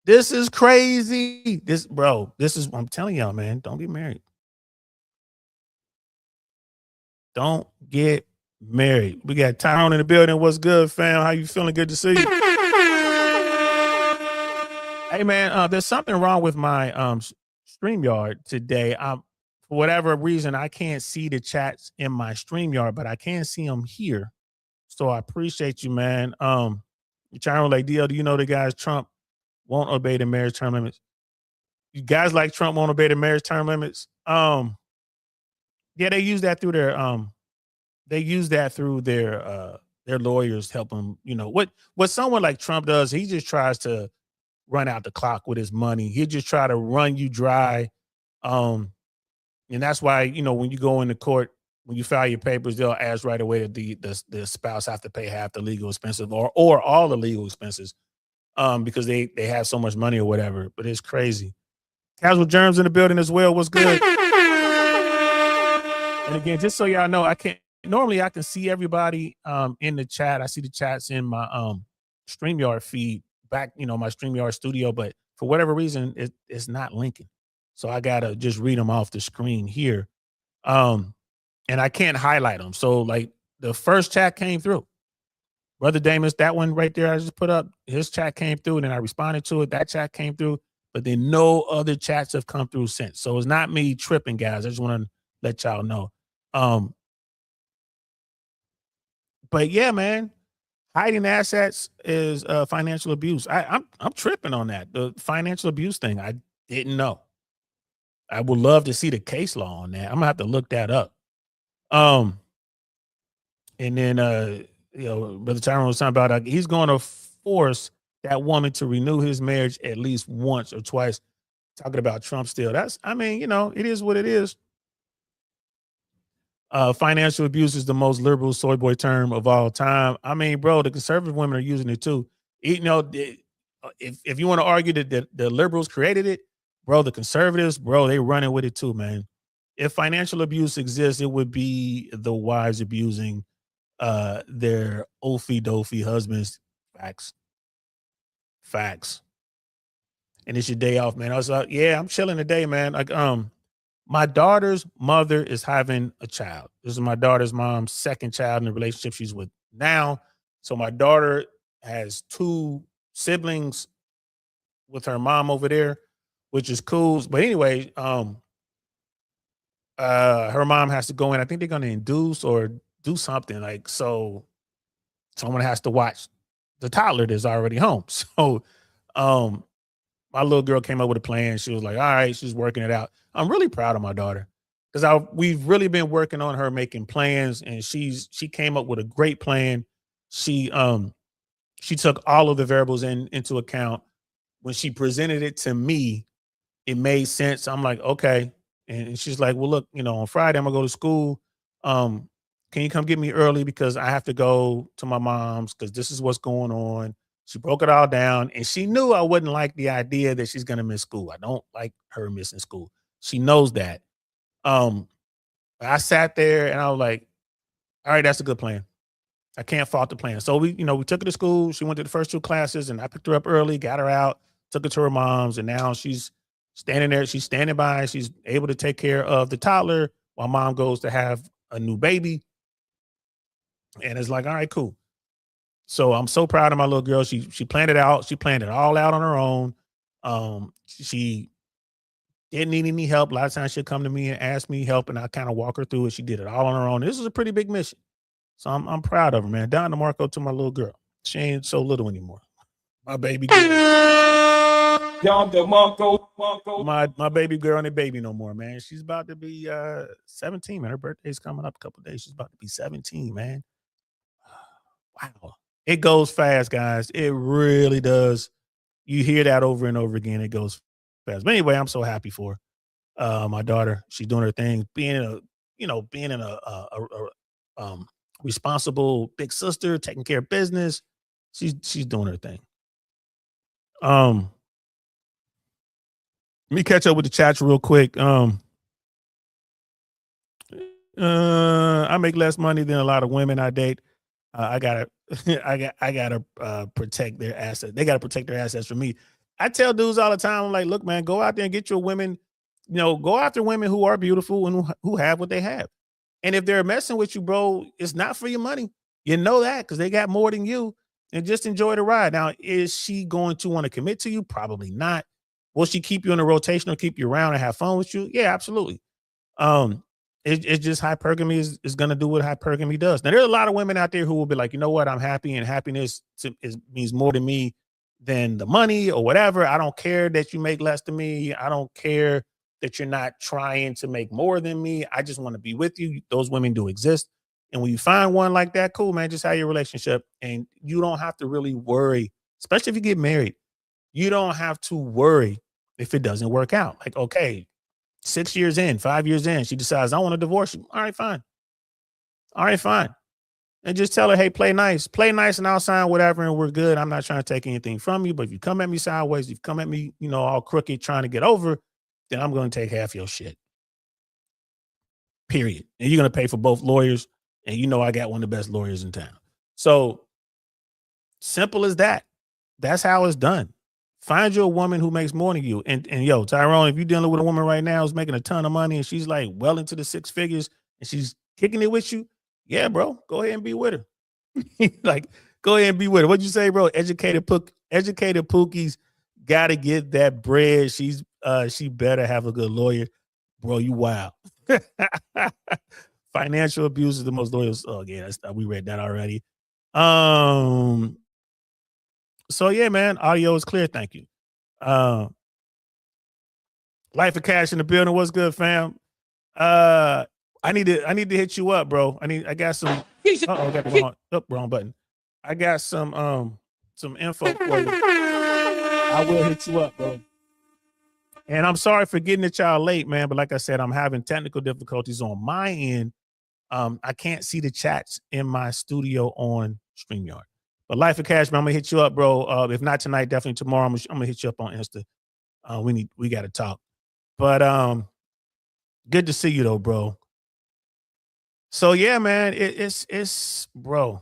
This is crazy. I'm telling y'all, man, don't get married. Don't get married. We got Tyrone in the building. What's good, fam? How you feeling? Good to see you. Hey, man, there's something wrong with my StreamYard today. For whatever reason, I can't see the chats in my StreamYard, but I can see them here. So I appreciate you, man. Tyrone, like, DL, do you know the guys Trump won't obey the marriage term limits? You guys like Trump won't obey the marriage term limits? Yeah, they use that through their lawyers help them. What someone like Trump does, he just tries to run out the clock with his money. He'll just try to run you dry. And that's why, when you go into court, when you file your papers, they'll ask right away that the spouse have to pay half the legal expenses or all the legal expenses, because they have so much money or whatever. But it's crazy. Casual Germs in the building as well. What's good? And again, just so y'all know, I can't normally I can see everybody in the chat. I see the chats in my StreamYard feed back, my StreamYard studio, but for whatever reason, it's not linking. So I gotta just read them off the screen here. And I can't highlight them. So like the first chat came through. Brother Damus, that one right there I just put up, his chat came through and then I responded to it. That chat came through, but then no other chats have come through since. So it's not me tripping, guys. I just want to let y'all know. But yeah, man, hiding assets is financial abuse. I'm tripping on that. The financial abuse thing, I didn't know. I would love to see the case law on that. I'm gonna have to look that up. And then Brother Tyrone was talking about he's going to force that woman to renew his marriage at least once or twice. Talking about Trump still. It is what it is. Financial abuse is the most liberal soy boy term of all time. I mean, bro, the conservative women are using it too. If you want to argue that the liberals created it, bro, the conservatives, bro, they running with it too, man. If financial abuse exists, it would be the wives abusing their oafy-dofy husbands. Facts. And it's your day off, man. I was like, yeah, I'm chilling today, man. Like, my daughter's mother is having a child. This is my daughter's mom's second child in the relationship she's with now. So my daughter has 2 siblings with her mom over there, which is cool. But anyway, her mom has to go in. I think they're going to induce or do something like, so someone has to watch the toddler that's already home. So, my little girl came up with a plan. She was like, all right, she's working it out. I'm really proud of my daughter because we've really been working on her making plans, and she came up with a great plan. She took all of the variables into account. When she presented it to me, it made sense. I'm like, okay. And she's like, well, look, on Friday, I'm gonna go to school. Can you come get me early because I have to go to my mom's because this is what's going on. She broke it all down, and she knew I wouldn't like the idea that she's going to miss school. I don't like her missing school. She knows that. I sat there and I was like, all right, that's a good plan. I can't fault the plan. So we took her to school. She went to the first 2 classes, and I picked her up early, got her out, took her to her mom's, and now she's standing there. She's standing by. She's able to take care of the toddler while mom goes to have a new baby. And it's like, all right, cool. So I'm so proud of my little girl. She planned it out. She planned it all out on her own. She didn't need any help. A lot of times she'll come to me and ask me help, and I kind of walk her through it. She did it all on her own. This is a pretty big mission. So I'm proud of her, man. Don DeMarco to my little girl. She ain't so little anymore. My baby girl. Don DeMarco. My baby girl ain't a baby no more, man. She's about to be 17, man. Her birthday's coming up a couple of days. She's about to be 17, man. Wow. It goes fast, guys. It really does. You hear that over and over again. It goes fast. But anyway, I'm so happy for my daughter. She's doing her thing, being a responsible big sister, taking care of business. She's doing her thing. Let me catch up with the chats real quick. I make less money than a lot of women I date. I gotta protect their assets. They gotta protect their assets from me. I tell dudes all the time, I'm like, look, man, go out there and get your women, go after women who are beautiful and who have what they have. And if they're messing with you, bro, it's not for your money. You know that because they got more than you, and just enjoy the ride. Now, is she going to want to commit to you? Probably not. Will she keep you in a rotation or keep you around and have fun with you? Yeah, absolutely. It's just hypergamy is going to do what hypergamy does. Now, there's a lot of women out there who will be like, you know what? I'm happy, and happiness means more to me than the money or whatever. I don't care that you make less than me. I don't care that you're not trying to make more than me. I just want to be with you. Those women do exist. And when you find one like that, cool, man, just have your relationship. And you don't have to really worry, especially if you get married. You don't have to worry if it doesn't work out. Like, okay, 6 years in, 5 years in, she decides, I want to divorce you. All right, fine. And just tell her, hey, play nice and I'll sign whatever and we're good. I'm not trying to take anything from you, but if you come at me sideways, if you come at me, all crooked trying to get over, then I'm going to take half your shit. Period. And you're going to pay for both lawyers And you know I got one of the best lawyers in town. So simple as that. That's how it's done. Find you a woman who makes more than you. And yo, Tyrone, if you're dealing with a woman right now who's making a ton of money and she's like well into the 6 figures and she's kicking it with you, yeah, bro, go ahead and be with her. Like, go ahead and be with her. What'd you say, bro? Educated Pookie's got to get that bread. She better have a good lawyer. Bro, you wild. Financial abuse is the most loyal. Oh, yeah, we read that already. So yeah, man, audio is clear. Thank you. Life of Cash in the building. What's good, fam? I need to hit you up, bro. I got some. Uh-oh, got the wrong button. I got some info for you. I will hit you up, bro. And I'm sorry for getting at y'all late, man. But like I said, I'm having technical difficulties on my end. I can't see the chats in my studio on StreamYard. But Life of Cash, man, I'm gonna hit you up, bro. If not tonight, definitely tomorrow. I'm gonna hit you up on Insta. We got to talk. But good to see you though, bro. So yeah, man, it's bro.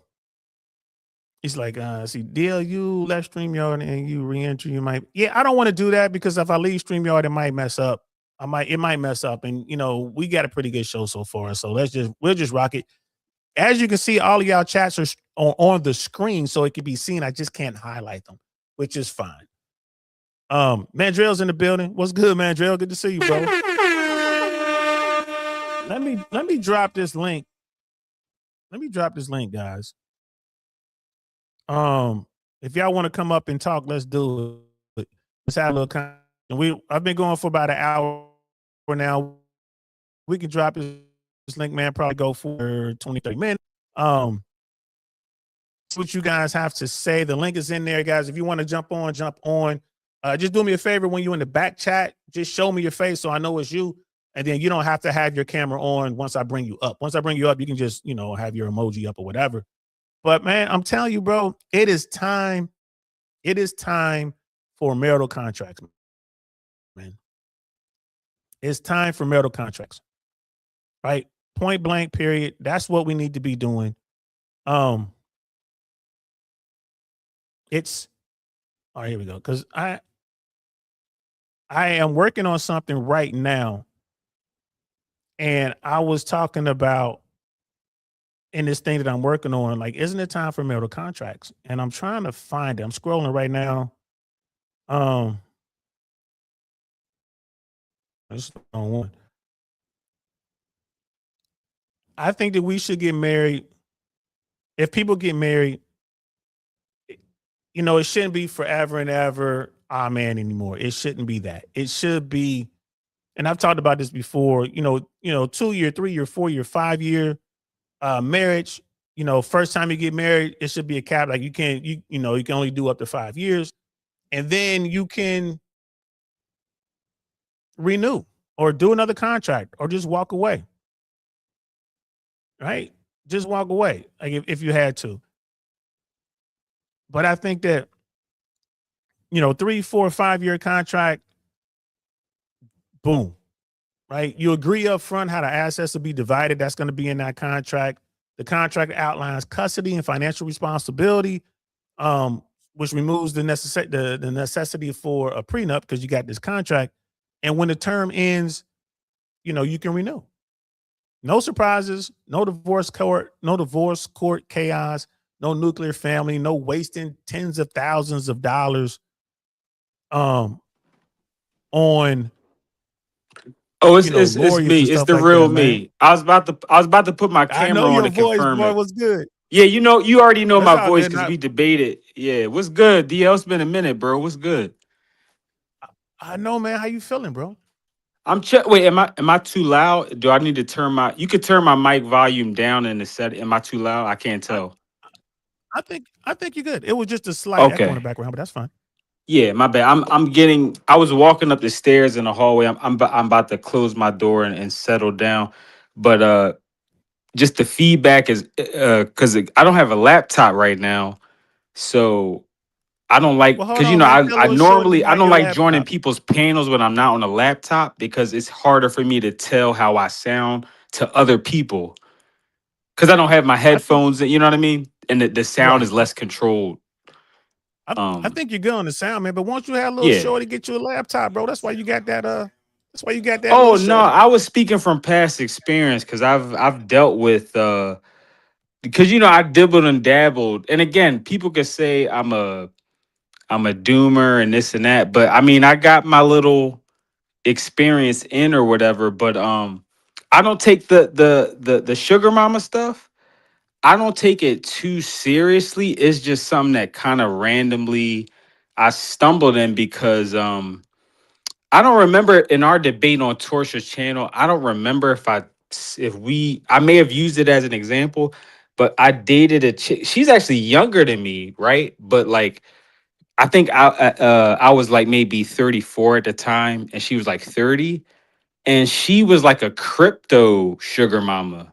It's like see, DLU left StreamYard and you re-enter. You might, yeah. I don't want to do that because if I leave StreamYard, it might mess up. It might mess up, and you know we got a pretty good show so far. So we'll just rock it. As you can see, all of y'all chats are on the screen, so it can be seen. I just can't highlight them, which is fine. Mandrell's in the building. What's good, Mandrell? Good to see you, bro. Let me drop this link. Let me drop this link, guys. If y'all want to come up and talk, let's do it. Let's have a little conversation. I've been going for about an hour now. We can drop this link, man. Probably go for 20, 30 minutes. What you guys have to say. The link is in there, guys. If you want to jump on, jump on. Just do me a favor when you're in the back chat. Just show me your face so I know it's you. And then you don't have to have your camera on once I bring you up. Once I bring you up, you can just, have your emoji up or whatever. But man, I'm telling you, bro, it is time. It is time for marital contracts, man. It's time for marital contracts, right? Point blank, period. That's what we need to be doing. It's all right. Here we go. Because I am working on something right now, and I was talking about in this thing that I'm working on, like, isn't it time for marital contracts? And I'm trying to find it. I'm scrolling right now. This is the wrong one. I think that we should get married. If people get married, it shouldn't be forever and ever, amen, anymore. It shouldn't be that. It should be, and I've talked about this before, 2-year, 3-year, 4-year, 5-year marriage. First time you get married, it should be a cap. Like you can only do up to 5 years, and then you can renew or do another contract or just walk away. Right? Just walk away, like if you had to. But I think that 3, 4, 5-year contract, boom, right? You agree up front how the assets will be divided. That's going to be in that contract. The contract outlines custody and financial responsibility, which removes the necessity for a prenup because you got this contract. And when the term ends, you can renew. No surprises, no divorce court chaos, no nuclear family, no wasting tens of thousands of dollars on Oh, it's me. It's the real me. I was about to put my I camera know on your to voice, confirm boy, it. was good. Yeah, you already know That's my all voice good. because we debated. Yeah, what's good? DL, it's been a minute, bro. What's good? I know, man. How you feeling, bro? Wait, am I too loud? Do I need to turn my? You could turn my mic volume down in the set. Am I too loud? I can't tell. I think you're good. It was just a slight echo in Okay. the background, but that's fine. Yeah, my bad. I was walking up the stairs in the hallway. I'm about to close my door and settle down. But just the feedback is because I don't have a laptop right now. So I don't like Well, hold because on, man. Tell I little shorty normally I mic don't your like joining laptop. people's panels when I'm not on a laptop because it's harder for me to tell how I sound to other people. because I don't have my headphones. You know what I mean? And the sound Right. is less controlled. I think you're good on the sound, man. But once you have a little Yeah. shorty get you a laptop, bro, that's why you got that. That's why you got that Oh little no, shorty. I was speaking from past experience because I've dealt with because I dibbled and dabbled, and again, people could say I'm a doomer and this and that, but I mean, I got my little experience in or whatever. But I don't take the sugar mama stuff. I don't take it too seriously. It's just something that kind of randomly I stumbled in because I don't remember in our debate on Torsha's channel. I don't remember I may have used it as an example, but I dated a chick. She's actually younger than me, right? But like I think I was like maybe 34 at the time, and she was like 30, and she was like a crypto sugar mama.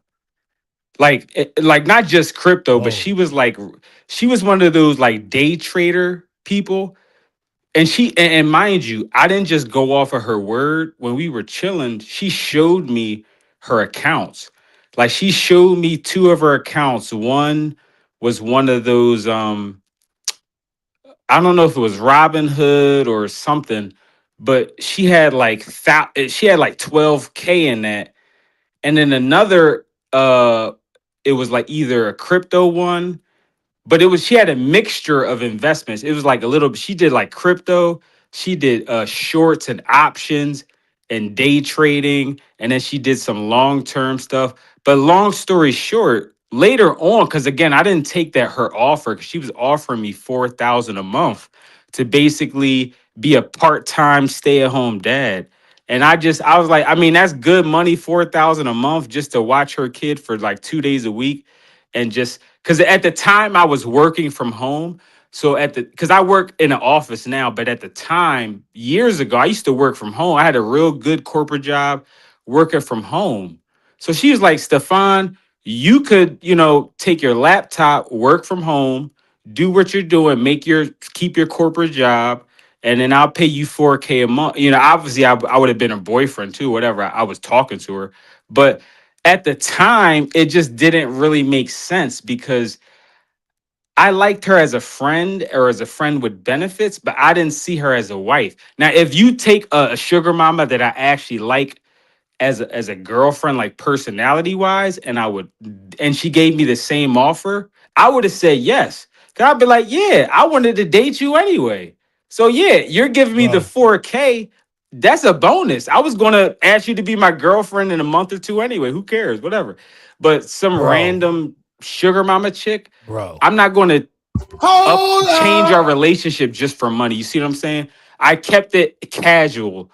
Like not just crypto, but Whoa. she was one of those like day trader people. And and mind you, I didn't just go off of her word. When we were chilling, she showed me her accounts. Like she showed me two of her accounts. One was one of those I don't know if it was Robin Hood or something, but she had like 12K in that. And then another it was like either a crypto one, but she had a mixture of investments. It was like a little, she did like crypto, she did shorts and options and day trading, and then she did some long-term stuff. But long story short, later on, because again, I didn't take that her offer because she was offering me 4,000 a month to basically be a part-time stay-at-home dad. And I was like, I mean, that's good money, 4,000 a month just to watch her kid for like 2 days a week. And just because at the time I was working from home. So because I work in an office now, but at the time, years ago, I used to work from home. I had a real good corporate job working from home. So she was like, Stefan, you could, take your laptop, work from home, do what you're doing, keep your corporate job, and then I'll pay you 4K a month. Obviously I would have been a boyfriend too, whatever. I was talking to her. But at the time, it just didn't really make sense because I liked her as a friend or as a friend with benefits, but I didn't see her as a wife. Now, if you take a sugar mama that I actually like as a girlfriend, like personality wise, and she gave me the same offer, I would have said yes. Cause I'd be like, yeah, I wanted to date you anyway. So yeah, you're giving me the Bro. 4K. That's a bonus. I was gonna ask you to be my girlfriend in a month or two anyway. Who cares? Whatever. But some Bro. random sugar mama chick, Bro. I'm not gonna change our relationship just for money. You see what I'm saying? I kept it casual.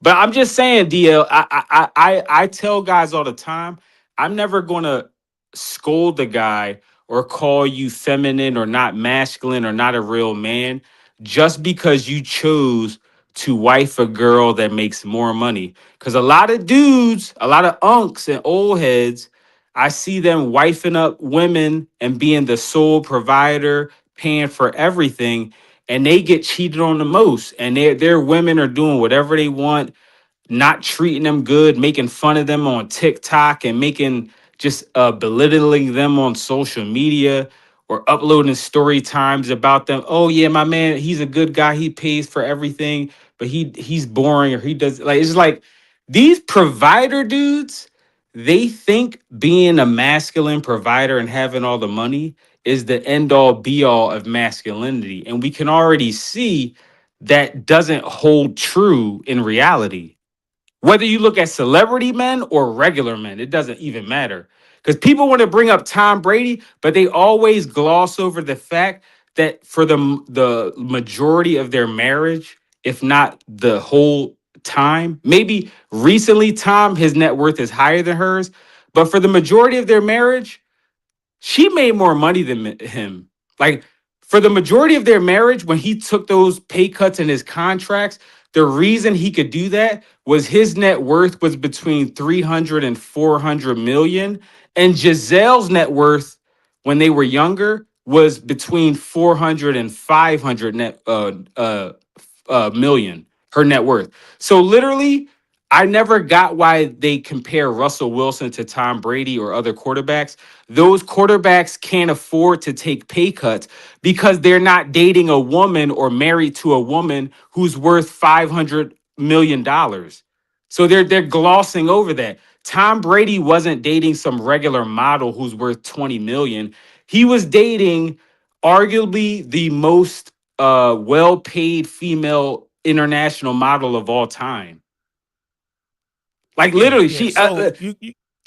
But I'm just saying, DL, I tell guys all the time, I'm never gonna scold the guy or call you feminine or not masculine or not a real man just because you chose to wife a girl that makes more money. Because a lot of dudes, a lot of unks and old heads, I see them wifing up women and being the sole provider, paying for everything, and they get cheated on the most. And their women are doing whatever they want, not treating them good, making fun of them on TikTok and making just belittling them on social media or uploading story times about them. Oh yeah, my man, he's a good guy. He pays for everything, but he's boring or he does like it's like these provider dudes, they think being a masculine provider and having all the money is the end all be all of masculinity. And we can already see that doesn't hold true in reality. Whether you look at celebrity men or regular men, it doesn't even matter. Because people want to bring up Tom Brady, but they always gloss over the fact that for the majority of their marriage, if not the whole time, maybe recently Tom, his net worth is higher than hers, but for the majority of their marriage, she made more money than him. Like for the majority of their marriage, when he took those pay cuts in his contracts, the reason he could do that was his net worth was between 300 and 400 million. And Giselle's net worth when they were younger was between 400 and 500 million, her net worth. So literally, I never got why they compare Russell Wilson to Tom Brady or other quarterbacks. Those quarterbacks can't afford to take pay cuts because they're not dating a woman or married to a woman who's worth $500 million. So they're glossing over that. Tom Brady wasn't dating some regular model who's worth 20 million. He was dating arguably the most well-paid female international model of all time. Like Yeah, literally, yeah. she So you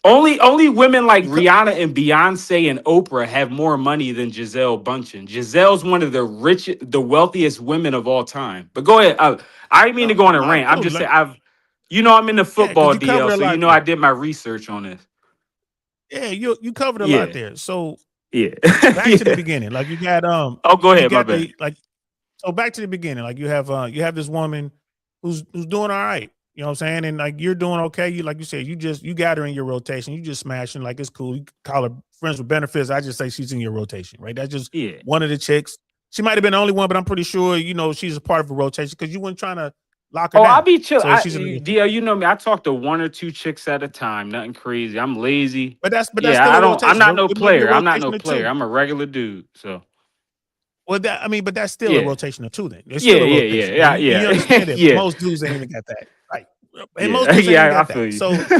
only women like you co- Rihanna and Beyonce and Oprah have more money than Giselle Bundchen. Giselle's one of the wealthiest women of all time. But go ahead. I didn't mean to go on a no, rant. I'm absolutely. just saying Like, I'm in the yeah, because football you covered DL, a so lot I there. did my research on this. Yeah, you covered a lot Yeah, there. So yeah, back to the yeah. beginning. Like you got Oh, go you ahead. My got bad. the like so back to the beginning. Like you have this woman who's doing all right. You know what I'm saying? And like you're doing okay. You like you said, you got her in your rotation. You just smashing like it's cool. You call her friends with benefits. I just say she's in your rotation, right? That's just Yeah. one of the chicks. She might have been the only one, but I'm pretty sure she's a part of a rotation because you weren't trying to lock her Oh, I'll down. be chill. So she's in the rotation. DL, you know me. I talk to one or two chicks at a time. Nothing crazy. I'm lazy. But that's Yeah, still I a don't. I'm rotation. not no It might be a player. I'm not no rotation of player. two. I'm a regular dude. So Well, but that's still a yeah, rotation of two. Then it's yeah, still a yeah, rotation. yeah, You yeah, understand that yeah, most dudes ain't even got that, right? And most yeah, dudes ain't even yeah. I got feel that. you. So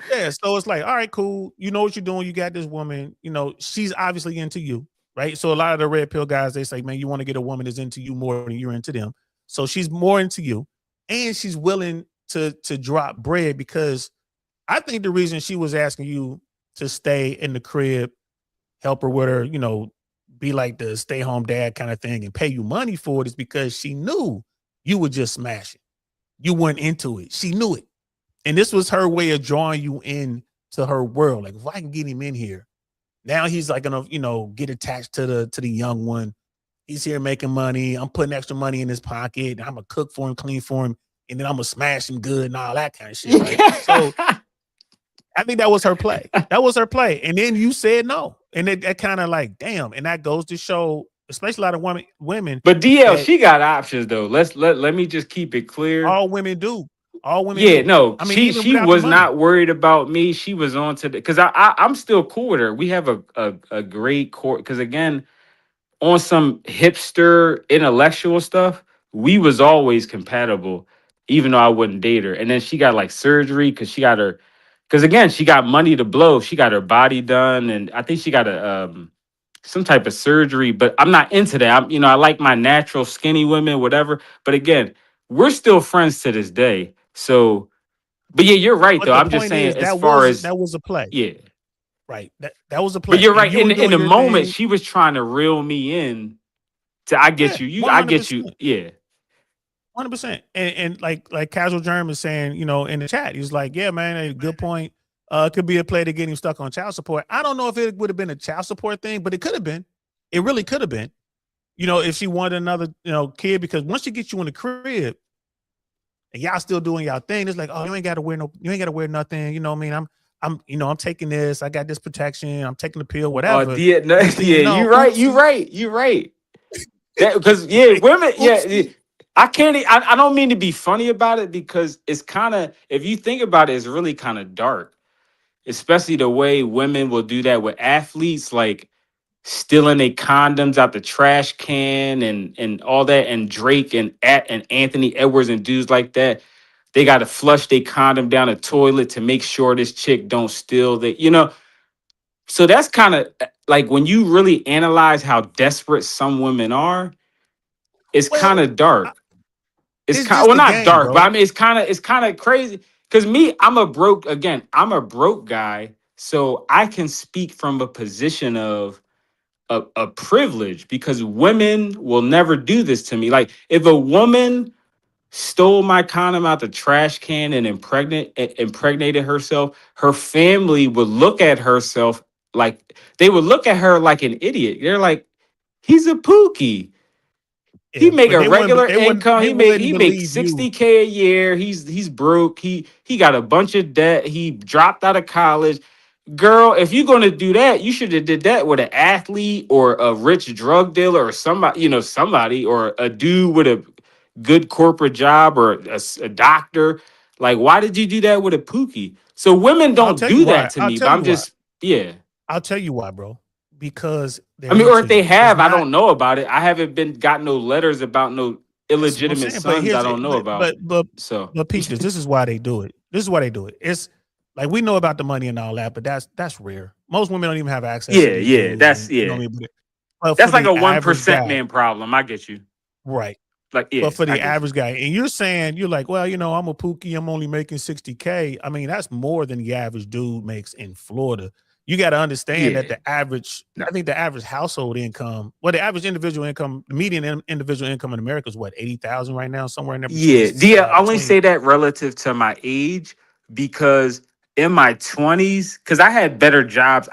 yeah, so it's like, all right, cool. You know what you're doing. You got this woman. She's obviously into you, right? So a lot of the red pill guys, they say, man, you want to get a woman that's into you more than you're into them. So she's more into you, and she's willing to drop bread because I think the reason she was asking you to stay in the crib, help her with her, be like the stay home dad kind of thing and pay you money for it is because she knew you would just smash it. You weren't into it. She knew it. And this was her way of drawing you in to her world. Like, if I can get him in here, now he's like gonna, get attached to the young one. He's here making money. I'm putting extra money in his pocket. I'm gonna cook for him, clean for him, and then I'm gonna smash him good and all that kind of shit, right? So I think that was her play. That was her play. And then you said no. And that kind of like, damn. And that goes to show, especially a lot of women But DL, that she got options though. Let me just keep it clear. all women do. All women Yeah, do. no, I mean, she even she without the was money. not worried about me. She was on to the because I'm still cool with her. We have a great core because again, on some hipster intellectual stuff, we was always compatible, even though I wouldn't date her. And then she got like surgery because again, she got money to blow. She got her body done, and I think she got a some type of surgery. But I'm not into that. I like my natural skinny women, whatever. But again, we're still friends to this day. So, but yeah, you're right But though. the I'm just point saying, is as far as that was a play. yeah. Right. That was a But play. you're And right. you were In doing the your moment, thing. she was trying to reel me in. I Yeah, get you. I get 100%. you. Yeah. 100%. And like Casual Germ is saying, in the chat, he's like, yeah, man, a good point. It could be a play to get him stuck on child support. I don't know if it would have been a child support thing, but it could have been. It really could have been. If she wanted another, kid, because once she gets you in the crib and y'all still doing y'all thing, it's like, oh, you ain't gotta wear nothing. You know what I mean? I'm taking this, I got this protection, I'm taking the pill, Oh, whatever. yeah, no, Next thing yeah. you know, You right. You oopsie. right. You right. That because yeah, women. Yeah, Oopsie. I can't. I don't mean to be funny about it because it's kind of. If you think about it, it's really kind of dark. Especially the way women will do that with athletes, like stealing their condoms out the trash can and all that. And Drake and Anthony Edwards and dudes like that, they got to flush their condom down a toilet to make sure this chick don't steal the. So that's kind of like when you really analyze how desperate some women are, it's kind Well, of dark. It's it's kind just well the not game, dark, but bro. I mean it's kind of crazy. Cause me, I'm a broke guy. So I can speak from a position of a privilege because women will never do this to me. Like if a woman stole my condom out the trash can and impregnated herself, her family would look at herself like they would look at her like an idiot. They're like, he's a pookie. He Yeah, make but a regular income. they He make wouldn't he make believe you. 60K a year. He's broke. He got a bunch of debt. He dropped out of college. Girl, if you're gonna do that, you should have did that with an athlete or a rich drug dealer or somebody or a dude with a good corporate job or a doctor. Like, why did you do that with a Pookie? So women I'll don't tell you do that why. to I'll me, but tell you I'm why. just, yeah. I'll tell you why, bro. Because I they're mean, or into if they you. It's have, I not. don't know about it. I haven't got no letters about no That's what I'm illegitimate saying. But sons I here's don't it. know about. So, But Peaches, this is why they do it. This is why they do it. It's like we know about the money and all that, but that's rare. Most women don't even have access to yeah, these yeah, dudes, and you know yeah. what I mean. But for That's like the a average 1% guy, man problem. I get you. right? Like, yeah, But for I the get you. average guy, and you're saying you're like, well, I'm a Pookie. I'm only making 60K. I mean, that's more than the average dude makes in Florida. You got to understand that Yeah. I think the average household income, well, the average individual income, the median individual income in America is what, 80,000 right now, somewhere in there between, Yeah. Dia, I only between. say that relative to my age because in my 20s, because I had better jobs.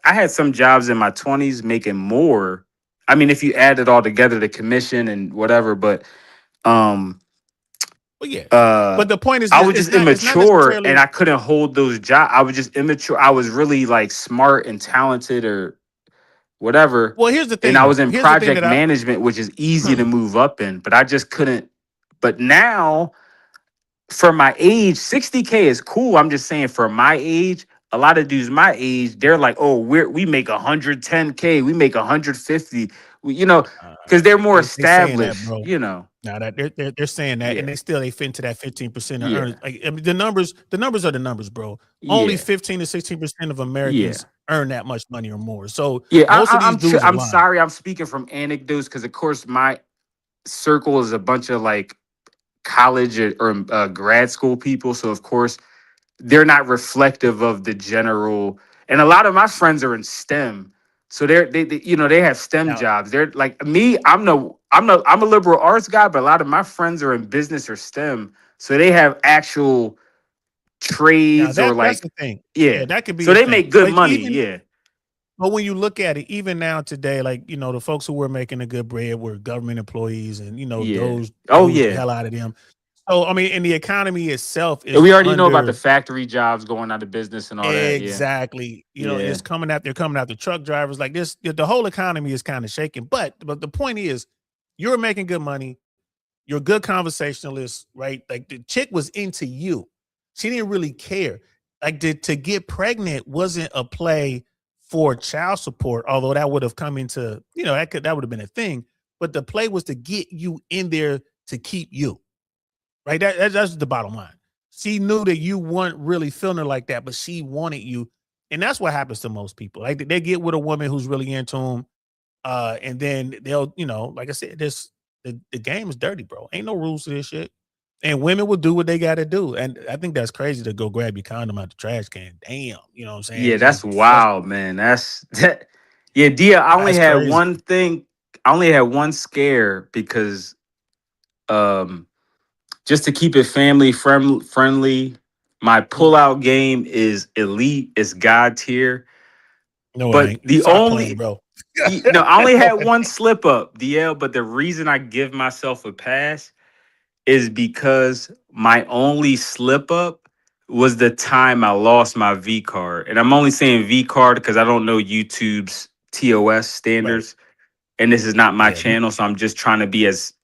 I had some jobs in my 20s making more. I mean, if you add it all together, the commission and whatever, but um Well, yeah. uh But the point is I that was just it's not immature and necessarily I couldn't hold those jobs. I was just immature. I was really like smart and talented or whatever. well, here's the And thing I was though. in Here's the thing project that I management, which is easy to move up in, but I just couldn't. But now, for my age, 60K is cool. I'm just saying, for my age, a lot of dudes my age, they're like, oh, we make 110K, we make 150, because they're more they saying that, established, bro. Now that they're saying that, and Yeah. they fit into that 15% of earners. Yeah. Like, I mean, the numbers are the numbers, bro. Only Yeah. 15 to 16% of Yeah. Americans earn that much money or more. So Yeah. most of these dudes are I'm lying. sorry. I'm speaking from anecdotes because, of course, my circle is a bunch of like college or grad school people. So, of course, they're not reflective of the general. And a lot of my friends are in STEM, so they have STEM Now, jobs. They're like me. I'm a liberal arts guy, but a lot of my friends are in business or STEM, so they have actual now trades or that's like, the thing. Yeah, yeah. that could be So a they thing. make good But money. even Yeah, but when you look at it, even now today, like the folks who were making a good bread were government employees, and yeah. those Oh lose the yeah. hell out of them. So I mean, and the economy itself And is we already know about the under. factory jobs going out of business and all that. Yeah, Exactly. yeah, It's coming out. They're coming after truck drivers. Like this, the whole economy is kind of shaking. But the point is, you're making good money. You're a good conversationalist, right? Like the chick was into you. She didn't really care. Like to get pregnant wasn't a play for child support, although that would have come into, that would have been a thing. But the play was to get you in there to keep you. Right? That's the bottom line. She knew that you weren't really feeling her like that, but she wanted you. And that's what happens to most people. Like they get with a woman who's really into them. And then they'll, like I said, the game is dirty, bro. Ain't no rules to this shit. And women will do what they gotta do. And I think that's crazy to go grab your condom out the trash can. Damn, you know what I'm saying? yeah. It's just That's disgusting. wild, man. That's that. Yeah, Dia. I only That's had crazy. one thing. I only had one scare because um just to keep it family friendly, my Mm. pullout game is elite, it's god tier. No, it But ain't. the Stop playing, only bro. no, I only had one slip up, DL, but the reason I give myself a pass is because my only slip up was the time I lost my V card. And I'm only saying V card because I don't know YouTube's TOS Right. standards. And this is not my Yeah. channel. So I'm just trying to be as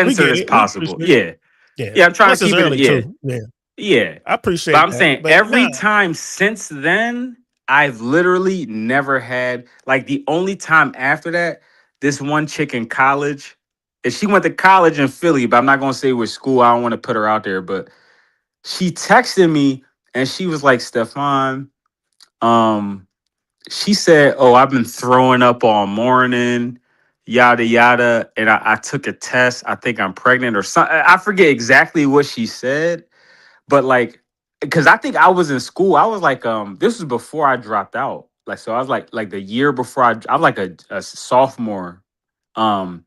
We censored get as it. We possible. appreciate it. Yeah. Yeah. Yeah, I'm trying Plus to it's keep it. early Yeah. too. Yeah. Yeah. I But appreciate I'm that. saying But every nah. time since then, I've literally never had, like, the only time after that, this one chick in college, and she went to college in Philly, but I'm not gonna say which school. I don't want to put her out there, but she texted me and she was like, Stefan, um, she said, oh, I've been throwing up all morning, yada yada. And I took a test. I think I'm pregnant or something. I forget exactly what she said, but like, because I think I was in school. I was like, this was before I dropped out. Like, so I was like the year before I was like a sophomore. Um,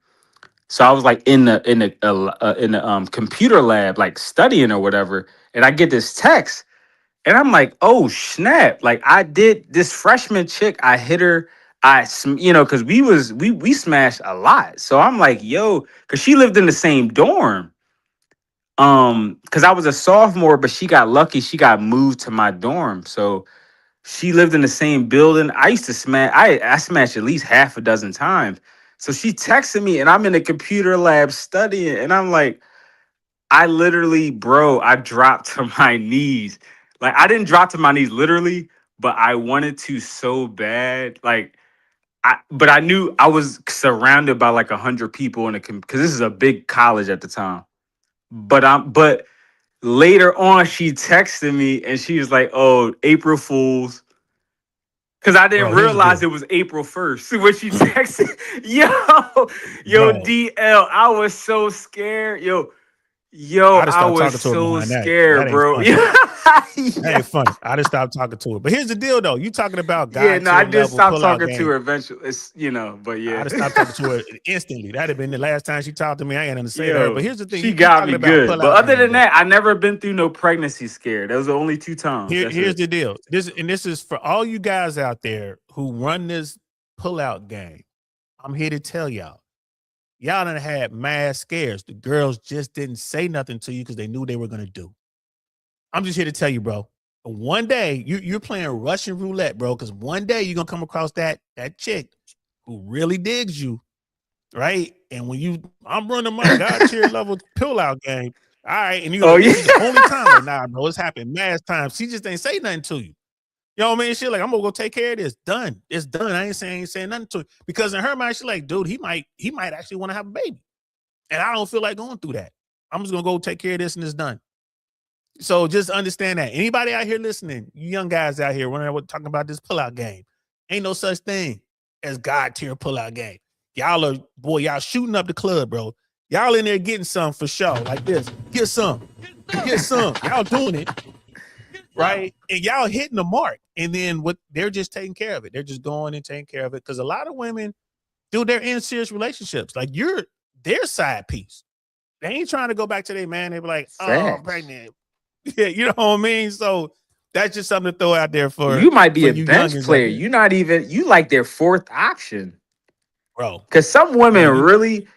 so I was like in the computer lab, like studying or whatever. And I get this text, and I'm like, oh snap! Like I did this freshman chick. I hit her. Because we smashed a lot. So I'm like, yo, because she lived in the same dorm. Because I was a sophomore, but she got lucky. She got moved to my dorm, so she lived in the same building. I used to smash. I smashed at least half a dozen times. So she texted me, and I'm in the computer lab studying, and I'm like, I literally, bro, I dropped to my knees. Like I didn't drop to my knees literally, but I wanted to so bad. Like but I knew I was surrounded by like 100 people in the because this is a big college at the time. But later on, she texted me and she was like, "Oh, April Fools." Because I didn't Bro, here's the realize deal. it was April 1st when she texted. Yo, Bro, DL, I was so scared. Yo, I just I stopped was talking to her so behind that. That scared, ain't bro. funny. That ain't funny. I just stopped talking to her. But here's the deal, though. You talking about Yeah, God no, I tier did level stop pullout talking to game. her eventually. It's, but I yeah. just stopped talking to her instantly. That'd have been the last time she talked to me. I ain't nothing to say to her. But Yo, here's the thing. she You got talking me about good. But pullout other game, than bro. that, I never been through no pregnancy scare. Those are the only 2 times. That's Here's it. the deal. This is for all you guys out there who run this pullout game. I'm here to tell y'all. Y'all done had mad scares. The girls just didn't say nothing to you because they knew they were gonna do. I'm just here to tell you, bro. One day you're playing Russian roulette, bro. Because one day you're gonna come across that chick who really digs you, right? And when I'm running my God tier level pullout game, all right, and you're Oh like, yeah. this is the only time. Like, nah, bro, it's happened mass times. She just ain't say nothing to you. You know what I mean? She like, I'm gonna go take care of this. Done. It's done. I ain't saying nothing to her. Because in her mind, she's like, dude, he might actually want to have a baby. And I don't feel like going through that. I'm just gonna go take care of this and it's done. So just understand that. Anybody out here listening, you young guys out here running talking about this pullout game. Ain't no such thing as God tier pullout game. Y'all shooting up the club, bro. Y'all in there getting some for sure. Like this. Get some. Get some. Y'all doing it. Right? And y'all hitting the mark. And then they're just taking care of it. They're just going and taking care of it. Because a lot of women, dude, they're in serious relationships. Like you're their side piece. They ain't trying to go back to their man. They be like, oh, I'm pregnant. Yeah, you know what I mean? So that's just something to throw out there for You might be a you bench youngins out player. there. You not even you like their fourth option. Bro. Because some women Man, really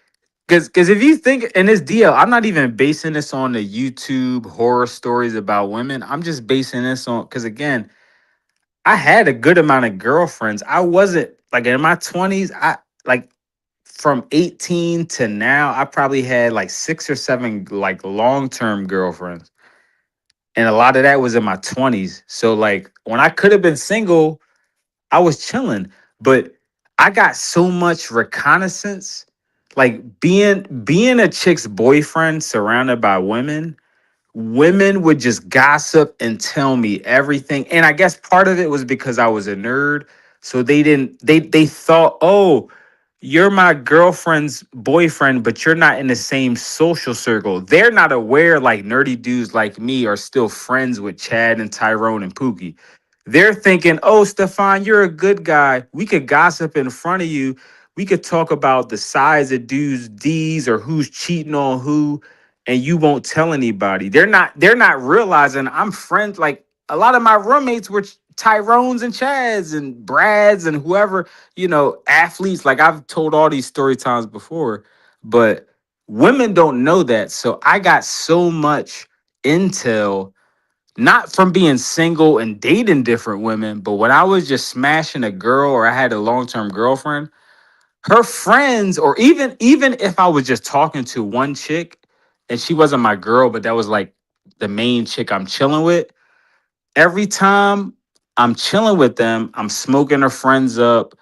because if you think in this deal, I'm not even basing this on the YouTube horror stories about women. I'm just basing this on because again, I had a good amount of girlfriends. I wasn't like in my 20s, I like from 18 to now, I probably had like 6 or 7 like long-term girlfriends. And a lot of that was in my 20s. So like when I could have been single, I was chilling. But I got so much reconnaissance. Like being a chick's boyfriend surrounded by women would just gossip and tell me everything. And I guess part of it was because I was a nerd. So they thought, oh, you're my girlfriend's boyfriend, but you're not in the same social circle. They're not aware like nerdy dudes like me are still friends with Chad and Tyrone and Pookie. They're thinking, oh, Stefan, you're a good guy. We could gossip in front of you. We could talk about the size of dudes' D's or who's cheating on who, and you won't tell anybody. They're not realizing I'm friends. Like a lot of my roommates were Tyrones and Chads and Brads and whoever, athletes. Like I've told all these story times before, but women don't know that. So I got so much intel not from being single and dating different women, but when I was just smashing a girl or I had a long-term girlfriend, her friends, or even if I was just talking to one chick and she wasn't my girl, but that was like the main chick I'm chilling with, every time I'm chilling with them, I'm smoking her friends up,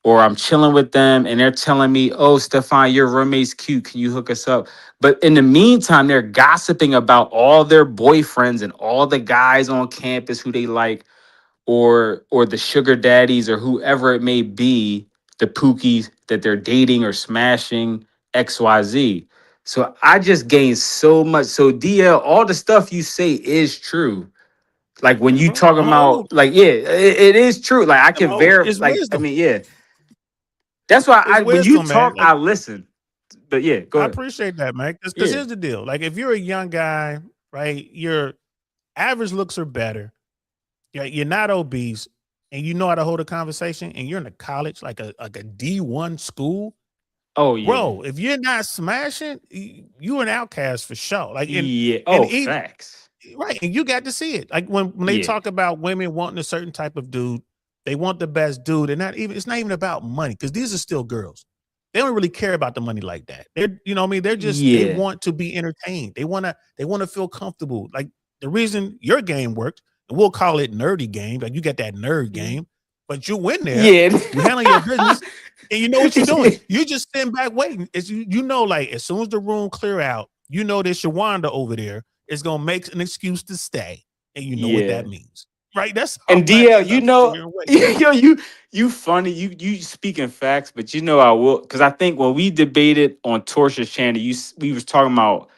or I'm chilling with them and they're telling me, oh, Stefan, your roommate's cute. Can you hook us up? But in the meantime, they're gossiping about all their boyfriends and all the guys on campus who they like, or the sugar daddies or whoever it may be, the pookies that they're dating or smashing, XYZ. So I just gained so much. So DL, all the stuff you say is true. Like when you talking I'm old. about, like, yeah, it is true. Like I I'm can old. verify. It's Like I wisdom. mean, yeah. That's why It's when you wisdom, man. talk, Like I listen. But yeah, go I ahead. appreciate that, man. Because Yeah. here's the deal. Like if you're a young guy, right, your average looks are better. You're not obese, and you know how to hold a conversation, and you're in a college, like a D1 school. Oh yeah. Bro, if you're not smashing, you an outcast for sure. Like Yeah. and Oh, even facts. right, and you got to see it. Like when they Yeah. talk about women wanting a certain type of dude, they want the best dude, and it's not even about money because these are still girls. They don't really care about the money like that. They're, you know what I mean? They're just, they Yeah. want to be entertained. They want to feel comfortable. Like the reason your game worked, and we'll call it nerdy game, like you got that nerd game, but you win there, Yeah. you handle your business, and you know what you're doing. You just sitting back waiting. It's you know, like as soon as the room clear out, you know there's Shawanda over there is gonna make an excuse to stay, and you know what Yeah. that means, right? That's how And black DL, men you are know, sitting here waiting. yo, you funny. You speaking facts, but you know I will, because I think when we debated on Torture's channel, we was talking about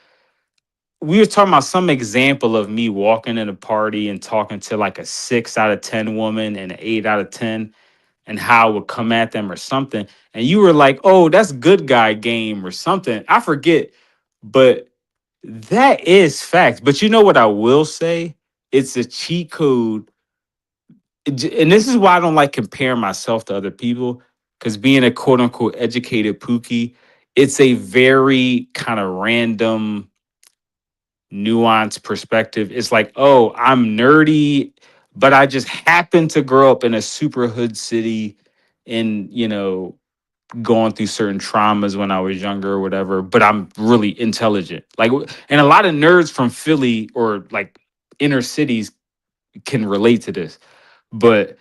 some example of me walking in a party and talking to like a 6 out of 10 woman and an 8 out of 10, and how I would come at them or something. And you were like, "Oh, that's good guy game" or something. I forget, but that is facts. But you know what I will say? It's a cheat code. And this is why I don't like comparing myself to other people, because being a quote unquote educated pookie, it's a very kind of random, nuanced perspective. It's like, oh, I'm nerdy, but I just happen to grow up in a super hood city and, going through certain traumas when I was younger or whatever, but I'm really intelligent. Like, and a lot of nerds from Philly or like inner cities can relate to this. But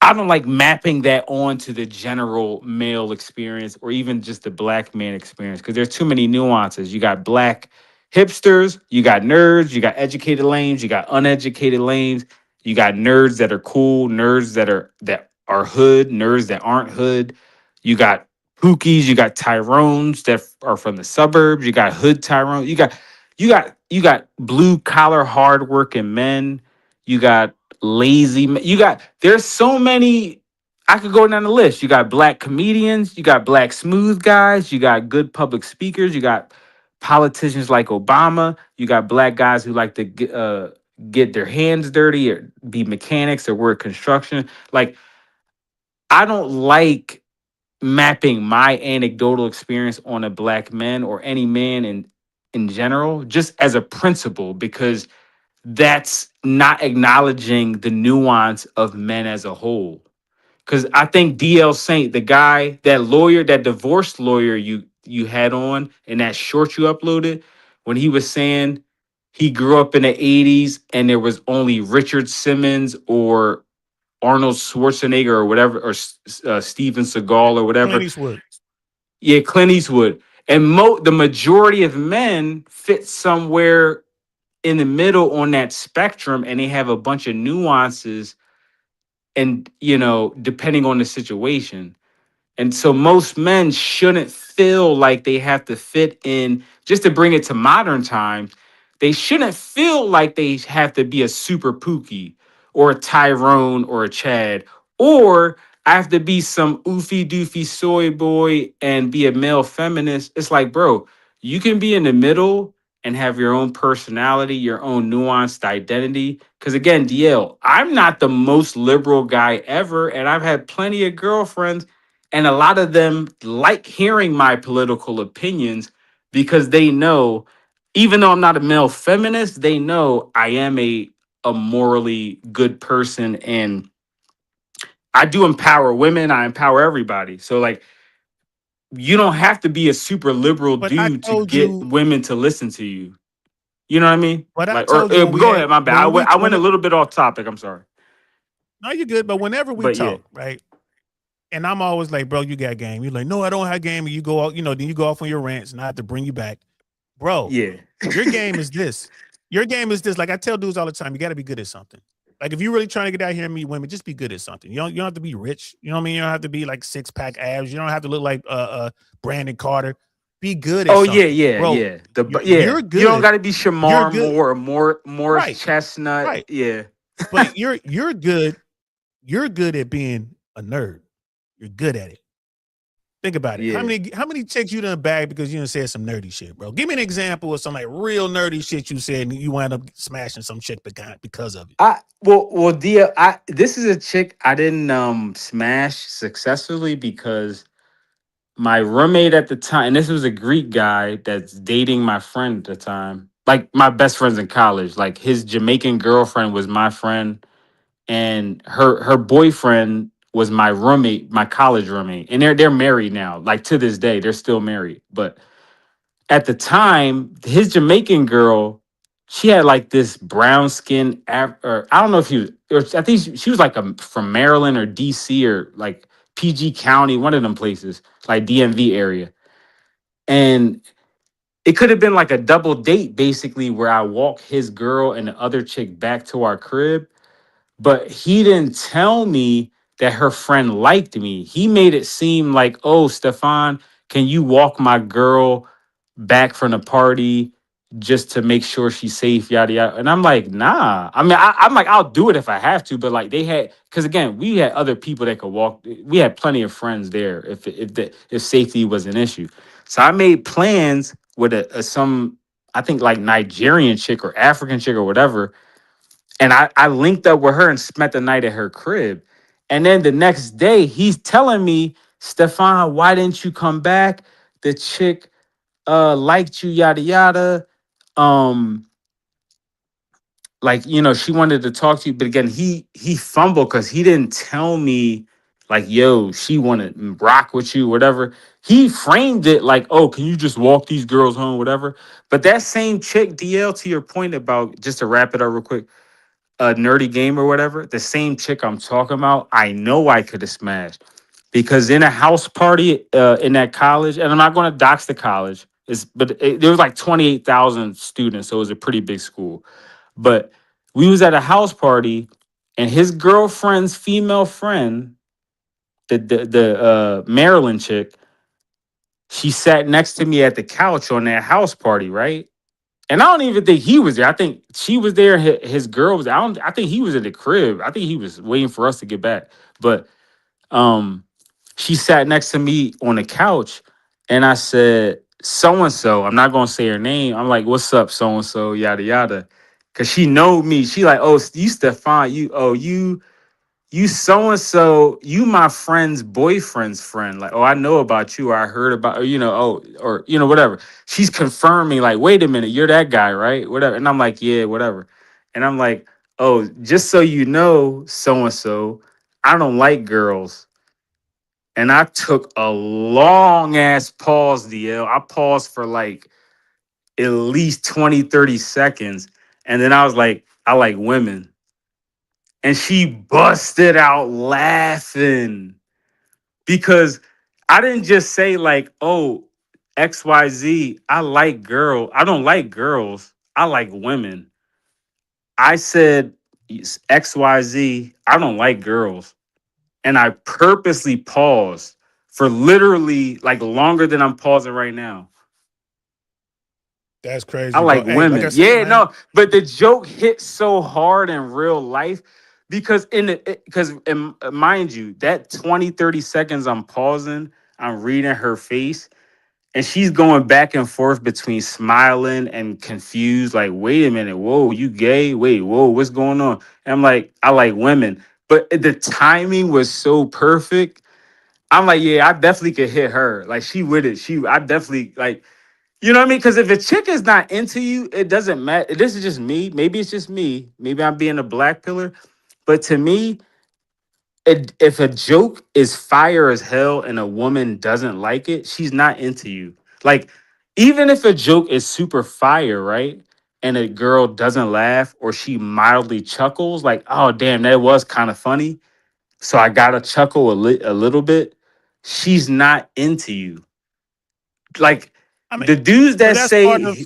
I don't like mapping that onto the general male experience or even just the black man experience, because there's too many nuances. You got black hipsters, you got nerds, you got educated lames, you got uneducated lames, you got nerds that are cool, nerds that are hood, nerds that aren't hood. You got pookies, you got Tyrones that are from the suburbs, you got hood Tyrone, you got blue collar hardworking men, you got there's so many. I could go down the list. You got black comedians, you got black smooth guys, you got good public speakers, you got politicians like Obama, you got black guys who like to get their hands dirty or be mechanics or work construction. Like, I don't like mapping my anecdotal experience on a black man or any man in general, just as a principle, because that's not acknowledging the nuance of men as a whole. Because I think DL Saint, the guy, that lawyer, that divorce lawyer you had on in that short you uploaded, when he was saying he grew up in the 80s and there was only Richard Simmons or Arnold Schwarzenegger or whatever, or Steven Seagal or whatever. Clint Eastwood. Yeah, Clint Eastwood. And the majority of men fit somewhere in the middle on that spectrum, and they have a bunch of nuances, and depending on the situation. And so most men shouldn't feel like they have to fit in. Just to bring it to modern times, they shouldn't feel like they have to be a super Pookie or a Tyrone or a Chad, or I have to be some oofy doofy soy boy and be a male feminist. It's like, bro, you can be in the middle and have your own personality, your own nuanced identity. Because again, DL, I'm not the most liberal guy ever, and I've had plenty of girlfriends, and a lot of them like hearing my political opinions because they know, even though I'm not a male feminist, they know I am a morally good person, and I do empower women, I empower everybody. So like, you don't have to be a super liberal But I dude to told get you, women to listen to you. You know what I mean? but I Like, or told you when we go had ahead, my bad. I went a little bit off topic. I'm sorry. no, you're good. But whenever we But yeah. talk, right? And I'm always like, bro, you got game. You're like, no, I don't have game. And you go out, then you go off on your rants, and I have to bring you back. Bro, Yeah. your game is this. Your game is this. Like I tell dudes all the time, you got to be good at something. Like if you're really trying to get out here and meet women, just be good at something. You don't have to be rich. You know what I mean? You don't have to be like 6-pack abs. You don't have to look like Brandon Carter. Be good at Oh something. yeah. Bro, Yeah. you're good. You don't got to be Shamar good. Moore or Morris Right. Chestnut. Right. Yeah. But you're good. You're good at being a nerd. You're good at it. Think about it. Yeah. How many chicks you done bagged because you done said some nerdy shit, bro? Give me an example of some like real nerdy shit you said and you wound up smashing some chick because of it. Well, Dia, this is a chick I didn't smash successfully because my roommate at the time, and this was a Greek guy that's dating my friend at the time, like my best friends in college. Like his Jamaican girlfriend was my friend, and her boyfriend was my roommate, my college roommate, and they're married now. Like to this day, they're still married. But at the time, his Jamaican girl, she had like this brown skin, or I don't know if he was, or I think she was like from Maryland or DC or like PG County, one of them places, like DMV area. And it could have been like a double date, basically, where I walk his girl and the other chick back to our crib. But he didn't tell me that her friend liked me. He made it seem like, oh, Stefan, can you walk my girl back from the party just to make sure she's safe, yada yada. And I'm like, nah. I mean, I'm like, I'll do it if I have to, but like they had, because again, we had other people that could walk. We had plenty of friends there if safety was an issue. So I made plans with some, I think like Nigerian chick or African chick or whatever, and I linked up with her and spent the night at her crib. And then the next day, he's telling me, Stefan, why didn't you come back? The chick liked you, yada yada. Um, like, you know, she wanted to talk to you, but again, he fumbled because he didn't tell me, like, yo, she wanted to rock with you, whatever. He framed it like, oh, can you just walk these girls home, whatever. But that same chick, DL, to your point about, just to wrap it up real quick, a nerdy game or whatever, the same chick I'm talking about, I know I could have smashed because in a house party in that college, and I'm not going to dox the college, there was like 28,000 students, so it was a pretty big school. But we was at a house party, and his girlfriend's female friend, the Maryland chick, she sat next to me at the couch on that house party, right? And I don't even think he was there. I think she was there. His girl was. I think he was in the crib. I think he was waiting for us to get back. But she sat next to me on the couch, and I said, "So and so." I'm not gonna say her name. I'm like, "What's up, so and so?" Yada yada, because she know me. She like, "Oh, you Stefan. You so and so, you my friend's boyfriend's friend. Like, oh, I know about you, or I heard about, or, you know, or whatever." She's confirming, like, wait a minute, you're that guy, right? Whatever. And I'm like, yeah, whatever. And I'm like, oh, just so you know, so and so, I don't like girls. And I took a long ass pause, DL. I paused for like at least 20, 30 seconds. And then I was like, I like women. And she busted out laughing because I didn't just say like, oh, XYZ, I don't like girls. I like women. I said XYZ, I don't like girls. And I purposely paused for literally like longer than I'm pausing right now. That's I crazy, bro. like Hey, like I women. said, Yeah, man. no, but the joke hit so hard in real life because mind you, that 20, 30 seconds I'm pausing, I'm reading her face, and she's going back and forth between smiling and confused, like, wait a minute, whoa, you gay? Wait, whoa, what's going on? And I'm like, I like women. But the timing was so perfect. I'm like, yeah, I definitely could hit her. Like, she with it. I definitely like, you know what I mean? Because if a chick is not into you, it doesn't matter. This is just me. Maybe it's just me. Maybe I'm being a black pillar. But to me, if a joke is fire as hell and a woman doesn't like it, she's not into you. Like, even if a joke is super fire, right? And a girl doesn't laugh or she mildly chuckles, like, oh, damn, that was kind of funny. So I got to chuckle a little bit. She's not into you. Like, I mean, the dudes but that that's part of. say,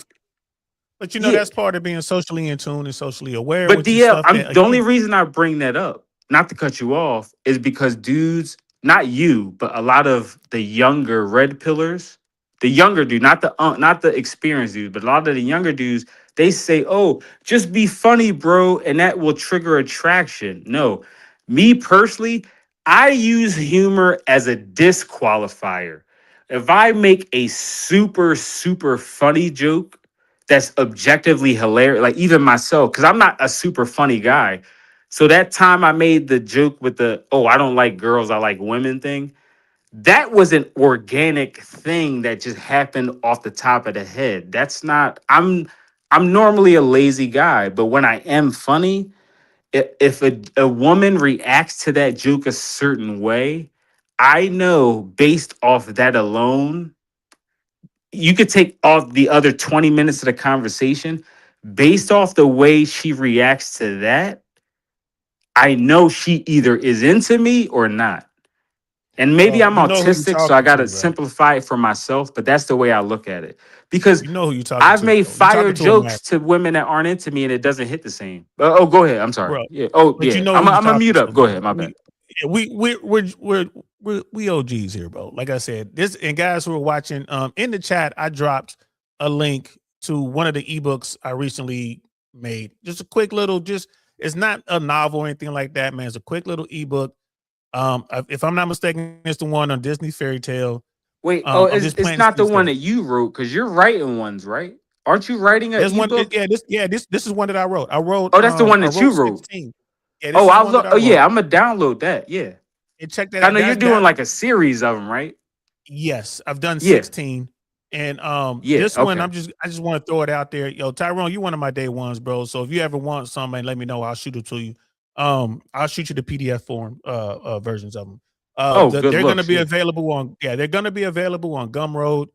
But you know, yeah, that's part of being socially in tune and socially aware, but which is DL, stuff I'm that the only again. reason I bring that up, not to cut you off, is because dudes, not you, but a lot of the younger red pillars, the younger dude, not the experienced dude, but a lot of the younger dudes, they say, "Oh, just be funny, bro, and that will trigger attraction." No, me personally, I use humor as a disqualifier. If I make a super funny joke that's objectively hilarious. Like even myself, because I'm not a super funny guy. So that time I made the joke with the "oh, I don't like girls, I like women" thing. That was an organic thing that just happened off the top of the head. That's not I'm normally a lazy guy, but when I am funny, if a woman reacts to that juke a certain way, I know based off that alone, you could take off the other 20 minutes of the conversation. Based off the way she reacts to that, I know she either is into me or not. And maybe I'm You know who you're autistic, so I talking gotta to, bro. simplify it for myself, but that's the way I look at it. Because You know who you're talking I've to, made bro. You're fire talking to a jokes man, to women that aren't into me and it doesn't hit the same. Oh, go ahead. I'm sorry. bro. Yeah. Oh, But you yeah. know I'm who you're a talking mute to, up. Go bro. ahead. My bad. We OGs here, bro. Like I said, this and guys who are watching, in the chat, I dropped a link to one of the ebooks I recently made. Just a quick little, it's not a novel or anything like that, man. It's a quick little ebook. If I'm not mistaken, it's the one on Disney Fairy Tale. Wait. I'm just It's planting not the seeds one there. that you wrote because you're writing ones, right? Aren't you writing an There's one, ebook? this is one that I wrote. Oh, that's the one I that you wrote wrote. 16. Yeah, this Oh, is one that I oh wrote. yeah, I'm gonna download that. Yeah. And check that I out. know you're doing like a series of them, right? Yes, I've done Yeah. 16. And Yeah. this one, Okay. I just want to throw it out there. Yo, Tyrone, you one of my day ones, bro. So if you ever want something, let me know. I'll shoot it to you. I'll shoot you the PDF form versions of them. Oh, good They're gonna looks. be Yeah. available on they're gonna be available on Gumroad.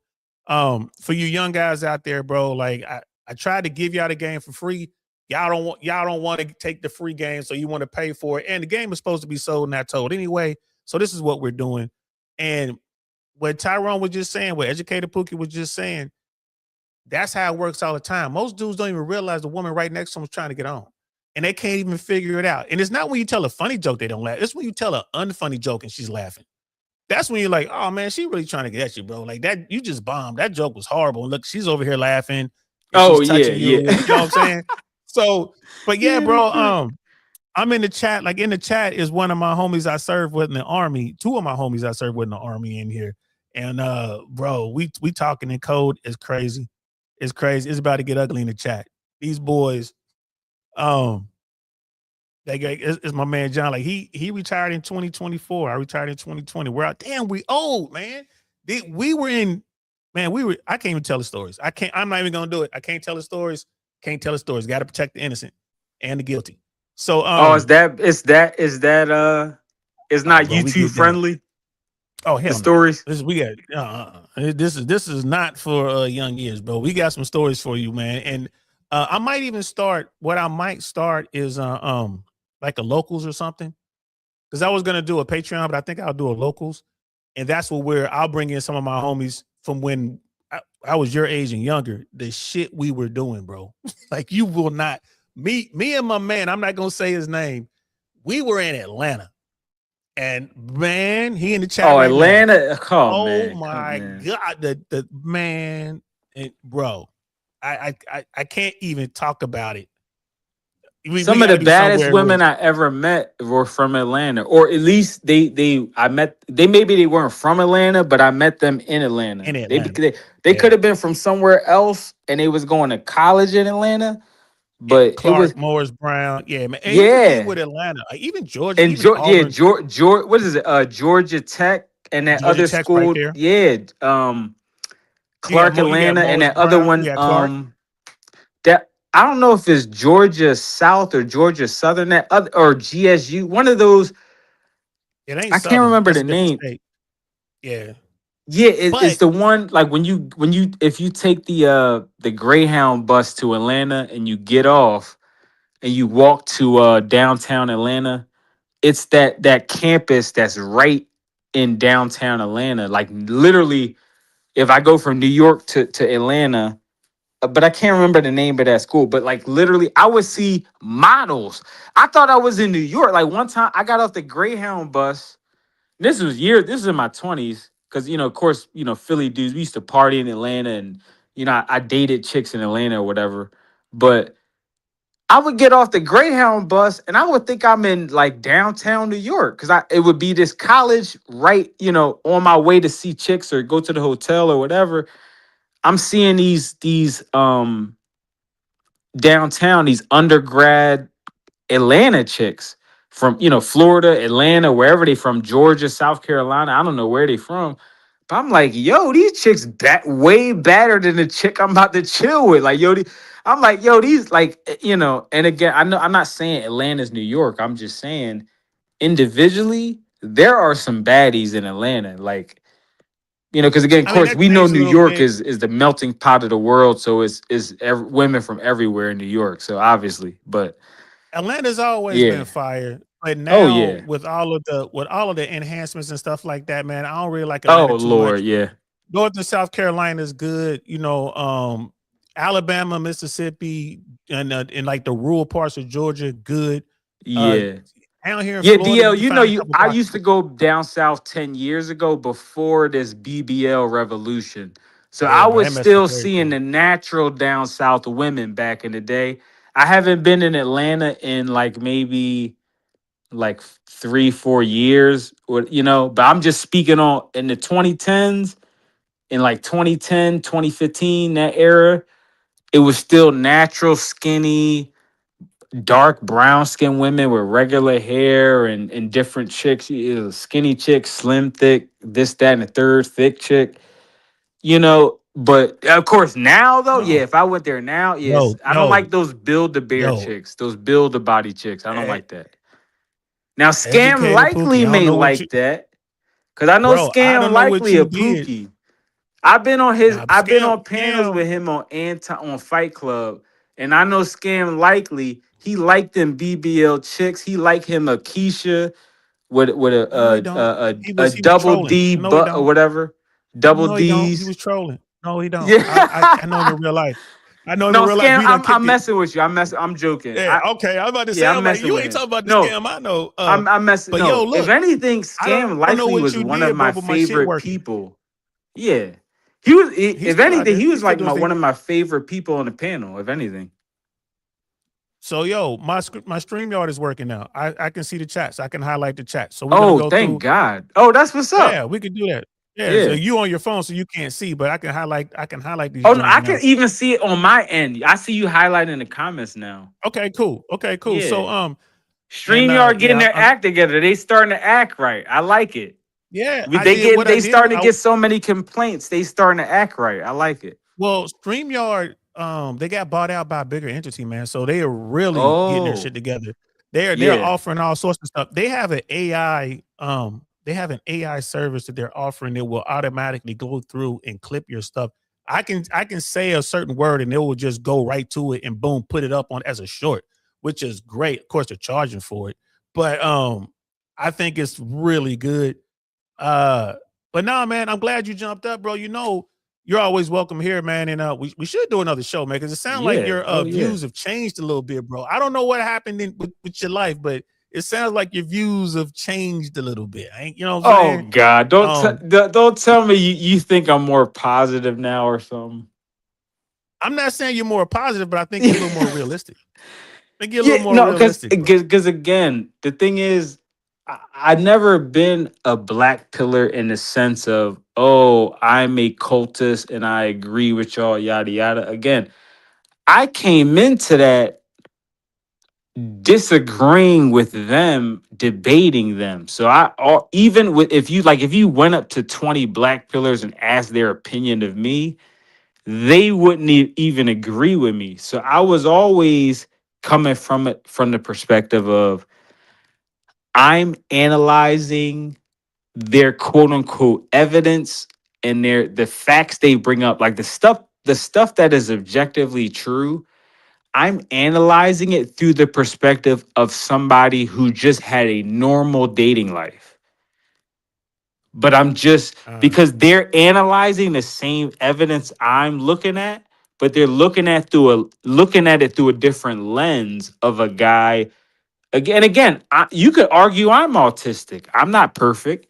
For you young guys out there, bro, like I tried to give y'all the game for free. Y'all don't want to take the free game, so you want to pay for it. And the game is supposed to be sold, not told anyway. So this is what we're doing. And what Tyrone was just saying, what Educator Pookie was just saying, that's how it works all the time. Most dudes don't even realize the woman right next to them is trying to get on. And they can't even figure it out. And it's not when you tell a funny joke, they don't laugh. It's when you tell an unfunny joke and she's laughing. That's when you're like, oh man, she really trying to get at you, bro. Like that, you just bombed. That joke was horrible. And look, she's over here laughing. And Oh she's yeah, touching you. yeah. You know what I'm saying? So, but yeah, Yeah, bro. that's right. I'm in the chat. Like in the chat is one of my homies I served with in the army. Two of my homies I served with in the army in here. And bro, we talking in code is crazy. It's crazy. It's about to get ugly in the chat. These boys, it's my man John. Like he retired in 2024. I retired in 2020. We're out. Damn, we old, man. We were in, man. I can't even tell the stories. I'm not even gonna do it. I can't tell the stories. Can't tell the stories. Got to protect the innocent and the guilty. So Oh, is that it's not bro, we YouTube get down. friendly? Oh The hell no. stories. This is not for young years, bro. We got some stories for you, man. And I might even start. What I might start is like a locals or something. Because I was gonna do a Patreon, but I think I'll do a locals, and that's where I'll bring in some of my homies from when I was your age and younger. The shit we were doing, bro. Like you will not. Me and my man. I'm not gonna say his name. We were in Atlanta. And man, he in the chat. Oh, right Atlanta. now. Oh, Oh man. my God. The man, bro. I can't even talk about it. Some of the gotta do baddest somewhere women I ever met were from Atlanta, or at least they maybe they weren't from Atlanta, but I met them in Atlanta. in They Atlanta. they Yeah. could have been from somewhere else, and they was going to college in Atlanta, but it was Clark, Morris Brown. Yeah, man. And yeah. even with Atlanta, even Georgia, And even Auburn, Georgia, what is it? Georgia Tech and that Georgia other Tech right school, there. yeah. Clark You got Atlanta and Morris that other Brown, one, you got Clark. that I don't know if it's Georgia South or Georgia Southern, that other or GSU, one of those. It ain't I Southern. can't remember That's the a different name. state. Yeah. Yeah, it's But the one like when you if you take the Greyhound bus to Atlanta and you get off and you walk to downtown Atlanta, it's that campus that's right in downtown Atlanta. Like literally, if I go from New York to Atlanta, but I can't remember the name of that school. But like literally, I would see models. I thought I was in New York. Like one time, I got off the Greyhound bus. This is in my 20s, because of course, Philly dudes. We used to party in Atlanta, and I dated chicks in Atlanta or whatever. But I would get off the Greyhound bus and I would think I'm in like downtown New York, because it would be this college right, on my way to see chicks or go to the hotel or whatever. I'm seeing these downtown, these undergrad Atlanta chicks from Florida, Atlanta, wherever they from, Georgia, South Carolina. I don't know where they from, But I'm like, yo, these chicks way better than the chick I'm about to chill with. Like, yo, I'm like, yo, these like, and again, I know I'm not saying Atlanta's New York. I'm just saying individually, there are some baddies in Atlanta. Like, because again, of I mean, course, that we know changed a New little York bit. is the melting pot of the world. So it's women from everywhere in New York. So obviously, but Atlanta's always been yeah. fire, but Oh now yeah. with all of the enhancements and stuff like that, man, I don't really like Atlanta Oh too much. Lord, yeah. North and South Carolina is good, Alabama, Mississippi, and like the rural parts of Georgia, good. Uh, Yeah. Down here in Yeah, Florida, DL, you can find a couple I pockets. used to go down south 10 years ago before this BBL revolution. So Yeah, I man, was that mess was still seeing everything. the natural down south women back in the day. I haven't been in Atlanta in like maybe like 3-4 years, but I'm just speaking on in the 2010s, in like 2010, 2015, that era, it was still natural, skinny, dark brown skinned women with regular hair and different chicks, skinny chick, slim, thick, this, that, and the third, thick chick, But of course, now though, yeah, No, if I went there now, yes, yo, I don't yo, like those build the bear yo, chicks, those build the body chicks. I don't e- like that. Now, Scam educated Pookie. likely I don't may know what you, like that because I know bro. I Scam don't know what likely a you did. Pookie. I've been Scam, on panels scam. with him on Fight Club, and I know Scam likely he liked them BBL chicks. He liked him a Keisha with No, he don't. a He was double trolling. D No, he butt or don't. whatever, double No, he don't. He D's. was trolling. No, he don't. I know him Yeah. in real life. I know him in No, real life. Scam. We done I'm kicked it. messing with you. I'm joking. Yeah, okay. I was about to say, I'm I'm like, messing you with ain't him. talking about the No, scam. I know. I'm messing. But yo, No, if look, anything, I Scam don't know likely what was you one of did, my bro, but my shit favorite working. people. Yeah, he was. He's If still out anything, there. he He's was still like doing his thing. one of my favorite people on the panel. If anything. So yo, my StreamYard is working now. I can see the chats. I can highlight the chat. So we're gonna Oh, go thank through. God. Oh, that's what's up. Yeah, we can do that. Yeah, so Yeah. you on your phone, so you can't see, but I can highlight. I can highlight these Oh no, joints I can now. even see it on my end. I see you highlighting the comments now. Okay, cool. Okay, cool. So Yeah. and StreamYard getting yeah, their act together. They starting to act right. I like it. yeah, I did what I They did. starting to get so many complaints. They starting to act right. I like it. Well, StreamYard, they got bought out by a bigger entity, man. So they are really getting their shit Oh, together. They're yeah. offering all sorts of stuff. They have an AI service that they're offering that will automatically go through and clip your stuff. I can say a certain word and it will just go right to it and boom, put it up on as a short, which is great. Of course, they're charging for it, but I think it's really good. Uh, but nah, man, I'm glad you jumped up, bro. You're always welcome here, man. And we should do another show, man, because it sounds like Yeah. your Oh yeah. views have changed a little bit, bro. I don't know what happened with your life, but it sounds like your views have changed a little bit. You know what I'm Oh saying? God. Um, Don't tell me you think I'm more positive now or something. I'm not saying you're more positive, but I think you're a little more realistic. I think you're a little Yeah, more no, because realistic, bro. again, the thing is, I never been a black pillar in the sense of, oh, I'm a cultist and I agree with y'all, yada yada. Again, I came into that disagreeing with them, debating them. So even with if you went up to 20 black pillars and asked their opinion of me, they wouldn't even agree with me. So I was always coming from it from the perspective of I'm analyzing their quote unquote evidence and the facts they bring up, like the stuff that is objectively true. I'm analyzing it through the perspective of somebody who just had a normal dating life. But I'm just Uh, because they're analyzing the same evidence I'm looking at, but they're looking at it through a different lens of a guy. Again, you could argue I'm autistic. I'm not perfect.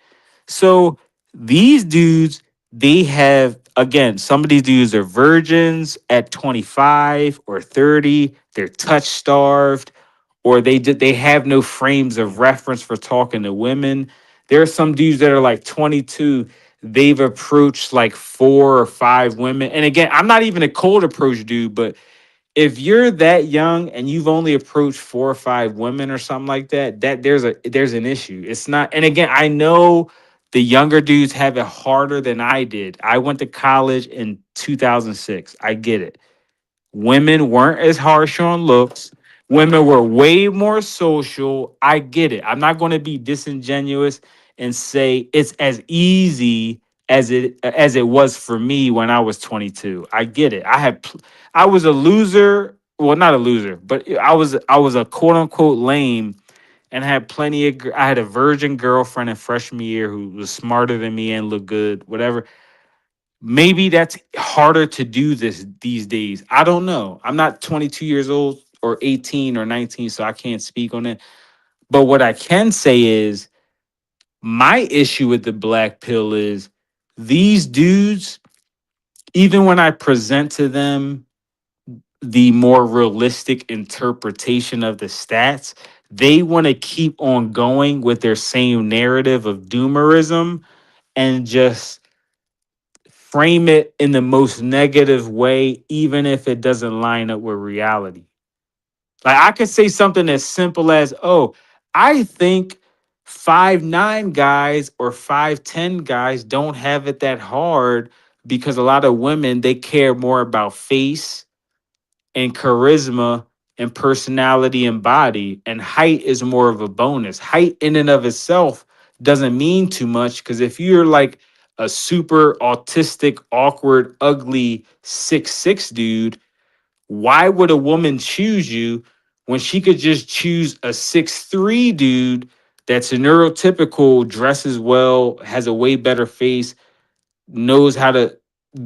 So these dudes, they have, again, some of these dudes are virgins at 25 or 30. They're touch starved, or they have no frames of reference for talking to women. There are some dudes that are like 22. They've approached like 4 or 5 women. And again, I'm not even a cold approach dude, but if you're that young and you've only approached 4 or 5 women or something like that, there's an issue. It's not. And again, I know the younger dudes have it harder than I did. I went to college in 2006. I get it. Women weren't as harsh on looks. Women were way more social. I get it. I'm not going to be disingenuous and say it's as easy as it was for me when I was 22. I get it. I was a loser. Well, not a loser, but I was a quote unquote lame and had plenty of. I had a virgin girlfriend in freshman year who was smarter than me and looked good. Whatever. Maybe that's harder to do these days. I don't know. I'm not 22 years old or 18 or 19, so I can't speak on it. But what I can say is my issue with the black pill is these dudes, even when I present to them the more realistic interpretation of the stats, they want to keep on going with their same narrative of doomerism and just frame it in the most negative way, even if it doesn't line up with reality. Like I could say something as simple as, oh, I think 5'9" guys or 5'10" guys don't have it that hard because a lot of women, they care more about face and charisma and personality and body, and height is more of a bonus. Height in and of itself doesn't mean too much because if you're like a super autistic, awkward, ugly 6'6" dude, why would a woman choose you when she could just choose a 6'3" dude that's a neurotypical, dresses well, has a way better face, knows how to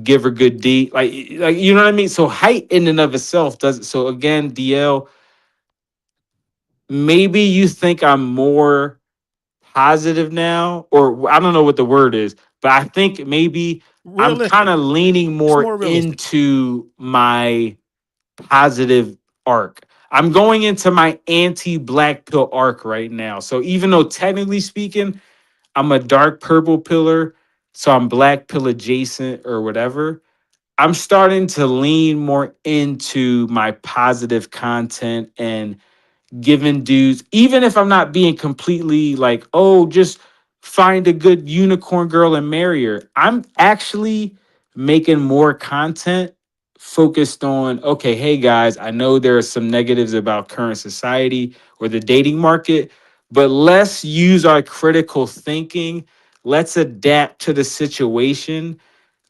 give her good D, like you know what I mean. So height in and of itself doesn't. So again, DL, maybe you think I'm more positive now, or I don't know what the word is, but I think maybe I'm kind Realistic. of leaning It's more more realistic. into my positive arc. I'm going into my anti-black pill arc right now. So even though technically speaking, I'm a dark purple pillar, so I'm black pill adjacent or whatever. I'm starting to lean more into my positive content and giving dudes, even if I'm not being completely like, oh, just find a good unicorn girl and marry her. I'm actually making more content focused on, okay, hey guys, I know there are some negatives about current society or the dating market, but let's use our critical thinking. Let's adapt to the situation.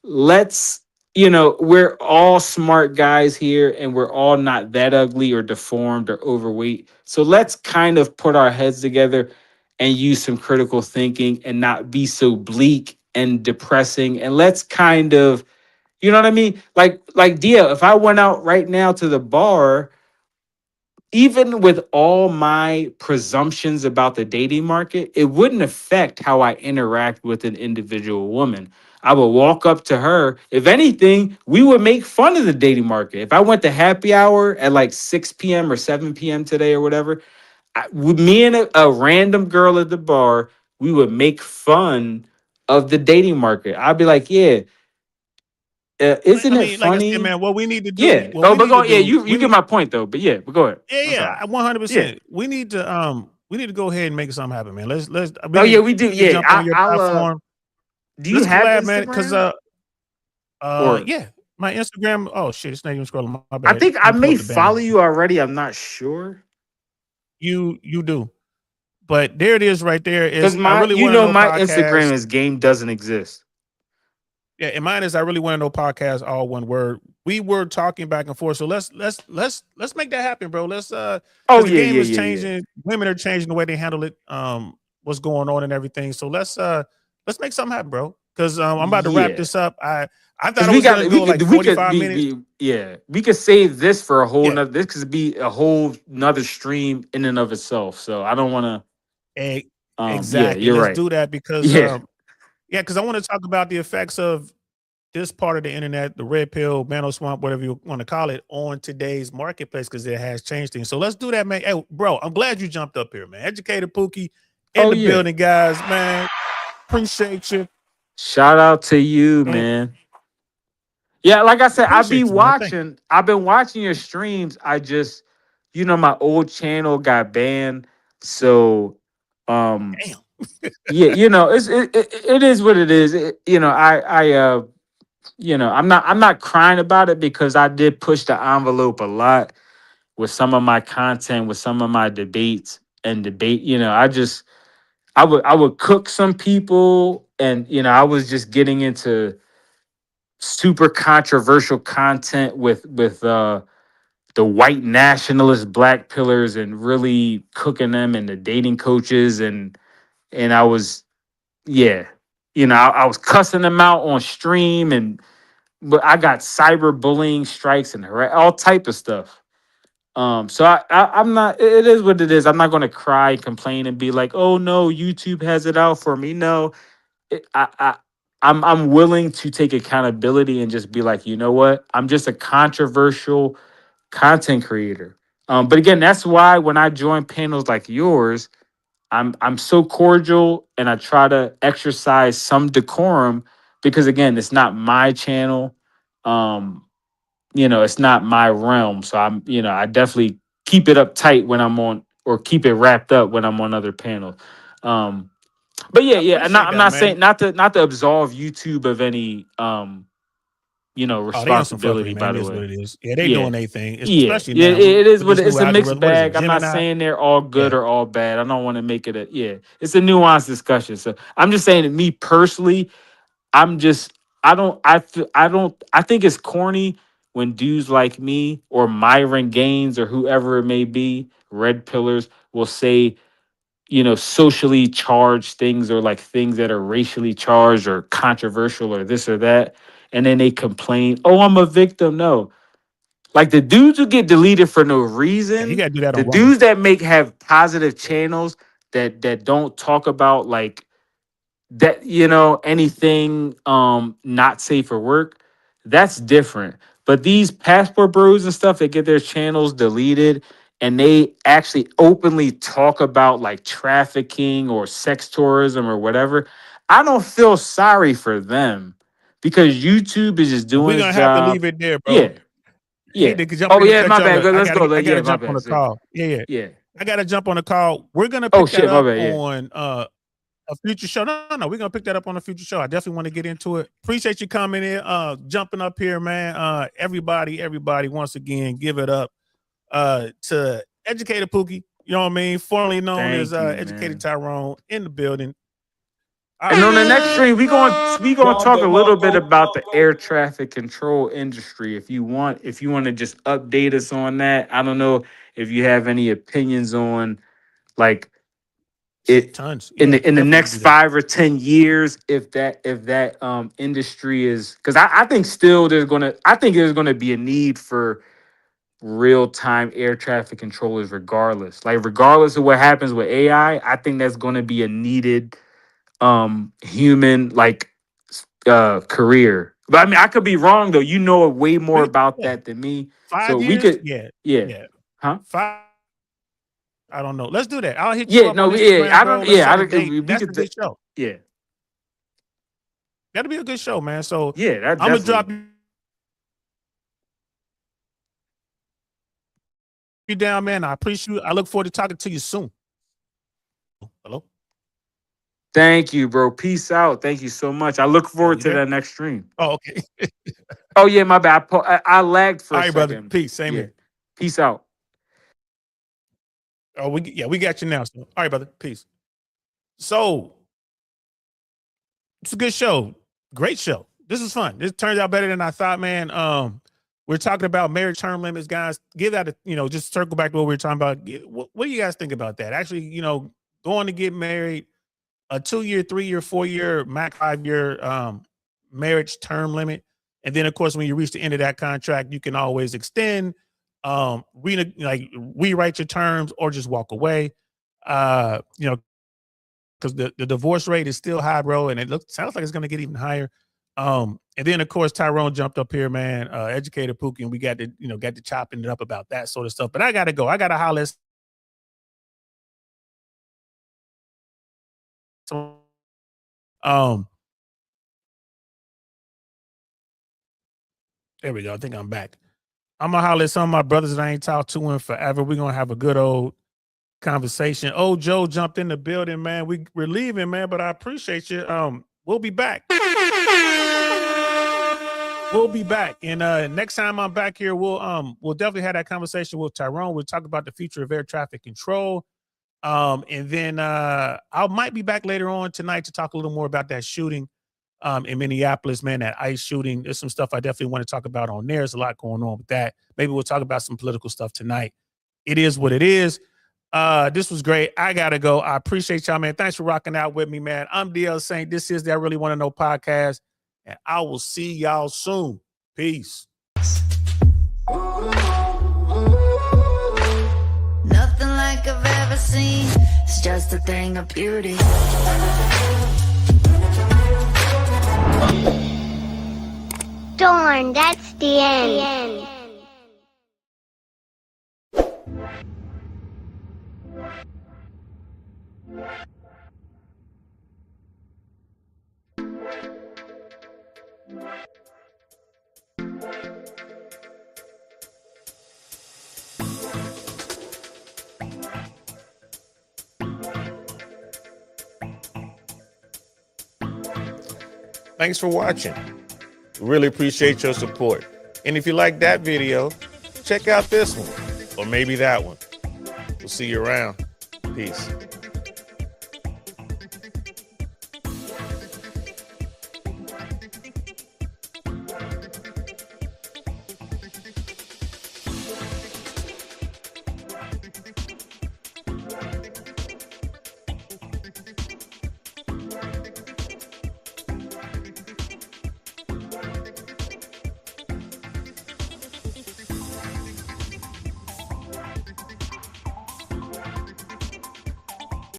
Let's, we're all smart guys here and we're all not that ugly or deformed or overweight. So let's kind of put our heads together and use some critical thinking and not be so bleak and depressing. And let's kind of, you know what I mean? Like Dia, if I went out right now to the bar, even with all my presumptions about the dating market, it wouldn't affect how I interact with an individual woman. I would walk up to her. If anything, we would make fun of the dating market. If I went to happy hour at like 6 p.m. or 7 p.m. today or whatever, with me and a random girl at the bar, we would make fun of the dating market. I'd be like, yeah, isn't I it mean, like I said, funny? man, what we need to do, Yeah. what Oh, we but need to go, yeah, do, you get my point though. But yeah, but go ahead. yeah, I'm sorry. yeah, Yeah. 100%. We need to go ahead and make something happen, man. We Oh need yeah, we do. you to Yeah, jump on your I'll. platform. Do you Let's have collab, man. Cause Instagram or? yeah, my Instagram. Oh shit, it's not even scrolling. My I bad. think Let I me pull may up the banner. follow you already. I'm not sure. You do, but there it is, right there. Cause Is I really want to know my podcast. Instagram is game doesn't exist. Yeah, and mine is I really want to know podcast. All one word. We were talking back and forth, so let's make that happen, bro. Let's Oh because the yeah, game yeah, is yeah, yeah. changing. Women are changing the way they handle it. What's going on and everything. So let's make something happen, bro. Because I'm about to wrap Yeah. this up. I thought Cause it we was got gonna go like we could 45 minutes. yeah, we could save this for a whole Yeah, nother. This could be a whole nother stream in and of itself. So I don't want to. e- Yeah, exactly. you're Let's right. do that because Yeah. yeah, because I want to talk about the effects of this part of the internet, the red pill, Mano Swamp, whatever you want to call it, on today's marketplace because it has changed things. So let's do that, man. Hey, bro, I'm glad you jumped up here, man. Educated Pookie in Oh the yeah. building, guys, man. Appreciate you. Shout out to you, And man. Yeah, like I said, appreciate you, man. Thank you. I've been watching your streams. I just, my old channel got banned. So Damn. Yeah, it is what it is. I'm not crying about it because I did push the envelope a lot with some of my content, with some of my debates and debate. I would cook some people, and I was just getting into super controversial content with the white nationalist black pillars and really cooking them and the dating coaches and I was yeah, I was cussing them out on stream, but I got cyberbullying strikes and all type of stuff. So I'm not. It is what it is. I'm not going to cry, complain, and be like, "Oh no, YouTube has it out for me." No, it, I'm willing to take accountability and just be like, you know what? I'm just a controversial content creator. But again, that's why when I join panels like yours, I'm so cordial and I try to exercise some decorum because again, it's not my channel. Um, it's not my realm. So I definitely keep it up tight when I'm on or keep it wrapped up when I'm on other panels. Um, but yeah, I yeah. appreciate I'm that, not man. saying not to absolve YouTube of any Oh, they on some responsibility, fuckery, by man. It the is what way. it is. Yeah, they Yeah. doing their thing, Yeah, especially yeah, now it is with what this it's new a mixed algorithm. What is it, bag. I'm not Gemini? saying they're all good Yeah. or all bad. I don't want to make it it's a nuanced discussion. So I'm just saying that me personally, I'm just I think it's corny when dudes like me or Myron Gaines or whoever it may be, red pillars, will say, socially charged things or like things that are racially charged or controversial or this or that. And then they complain, oh, I'm a victim. No, like the dudes who get deleted for no Yeah, you reason, gotta do that the on Rumble. dudes that have positive Yeah. channels that don't talk about like that, anything not safe for work, that's different. But these passport bros and stuff that get their channels deleted and they actually openly talk about like trafficking or sex tourism or whatever, I don't feel sorry for them because YouTube is just We're doing its gonna have to job. leave it there, bro. Yeah. Hate Yeah. to jump Oh in and yeah, cut my y'all. bad. But Let's go. I gotta Yeah, my jump on bad. the call. Yeah, yeah. Yeah. I gotta jump on the call. We're gonna Oh pick that shit, my up bad. Yeah. on a future show. No, no, no. We're gonna pick that up on a future show. I definitely want to get into it. Appreciate you coming in, jumping up here, man. Everybody, once again, give it up to Educated Pookie. You know what I mean? Formerly known as Thank you, Educated man. Tyrone in the building. And on the next stream, we gonna Don talk a little bit DeMarco. about the air traffic control industry. If you want to just update us on that. I don't know if you have any opinions on like it Tons. in Yeah, the definitely next do that. 5 or 10 years, if that industry is because I think still I think there's gonna be a need for real-time air traffic controllers regardless of what happens with AI. I think that's gonna be a needed human career. But I mean I could be wrong though. You know way more But about yeah, that than me. So 5 we years. could Yeah, yeah. yeah. Huh? 5. I don't know. Let's do that. I'll hit you Yeah, up on no, yeah. Instagram, I bro. don't Let's yeah, set I a don't date. we That's could a good show. yeah. That'll be a good show, man. So Yeah, that I'm gonna definitely. drop you down, man. I appreciate you. I look forward to talking to you soon. Hello? Thank you, bro. Peace out. Thank you so much. I look Oh, forward you to there? that next stream. Oh, okay. Oh yeah, my bad. I lagged for All a right, brother. second. Peace. Same Yeah. here. Peace out. Oh, we got you now. So, all right, brother. Peace. So it's a good show. Great show. This is fun. This turns out better than I thought, man. We're talking about marriage term limits, guys. Give that just circle back to what we were talking about. What do you guys think about that? Actually, going to get married, a 2-year, 3-year, 4-year, max 5-year marriage term limit. And then of course, when you reach the end of that contract, you can always extend, rewrite your terms or just walk away. Because the divorce rate is still high, bro, and sounds like it's gonna get even higher. And then of course Tyrone jumped up here, man, Educated Pookie, and we got to chopping it up about that sort of stuff. But I gotta go. I gotta holler. Um, there we go. I think I'm back. I'm gonna holler at some of my brothers that I ain't talked to in forever. We're gonna have a good old conversation. Oh, Joe jumped in the building, man. We're leaving, man, but I appreciate you. We'll be back. We'll be back. And next time I'm back here, we'll definitely have that conversation with Tyrone. We'll talk about the future of air traffic control. And then I might be back later on tonight to talk a little more about that shooting in Minneapolis, man, that ICE shooting. There's some stuff I definitely want to talk about on there. There's a lot going on with that. Maybe we'll talk about some political stuff tonight. It is what it is. This was great. I got to go. I appreciate y'all, man. Thanks for rocking out with me, man. I'm DL Saint. This is the I Really Want to Know podcast, and I will see y'all soon. Peace. Nothing like I've ever seen. It's just a thing of beauty. Darn, that's the end. Thanks for watching. Really appreciate your support. And if you like that video, check out this one or maybe that one. We'll see you around. Peace.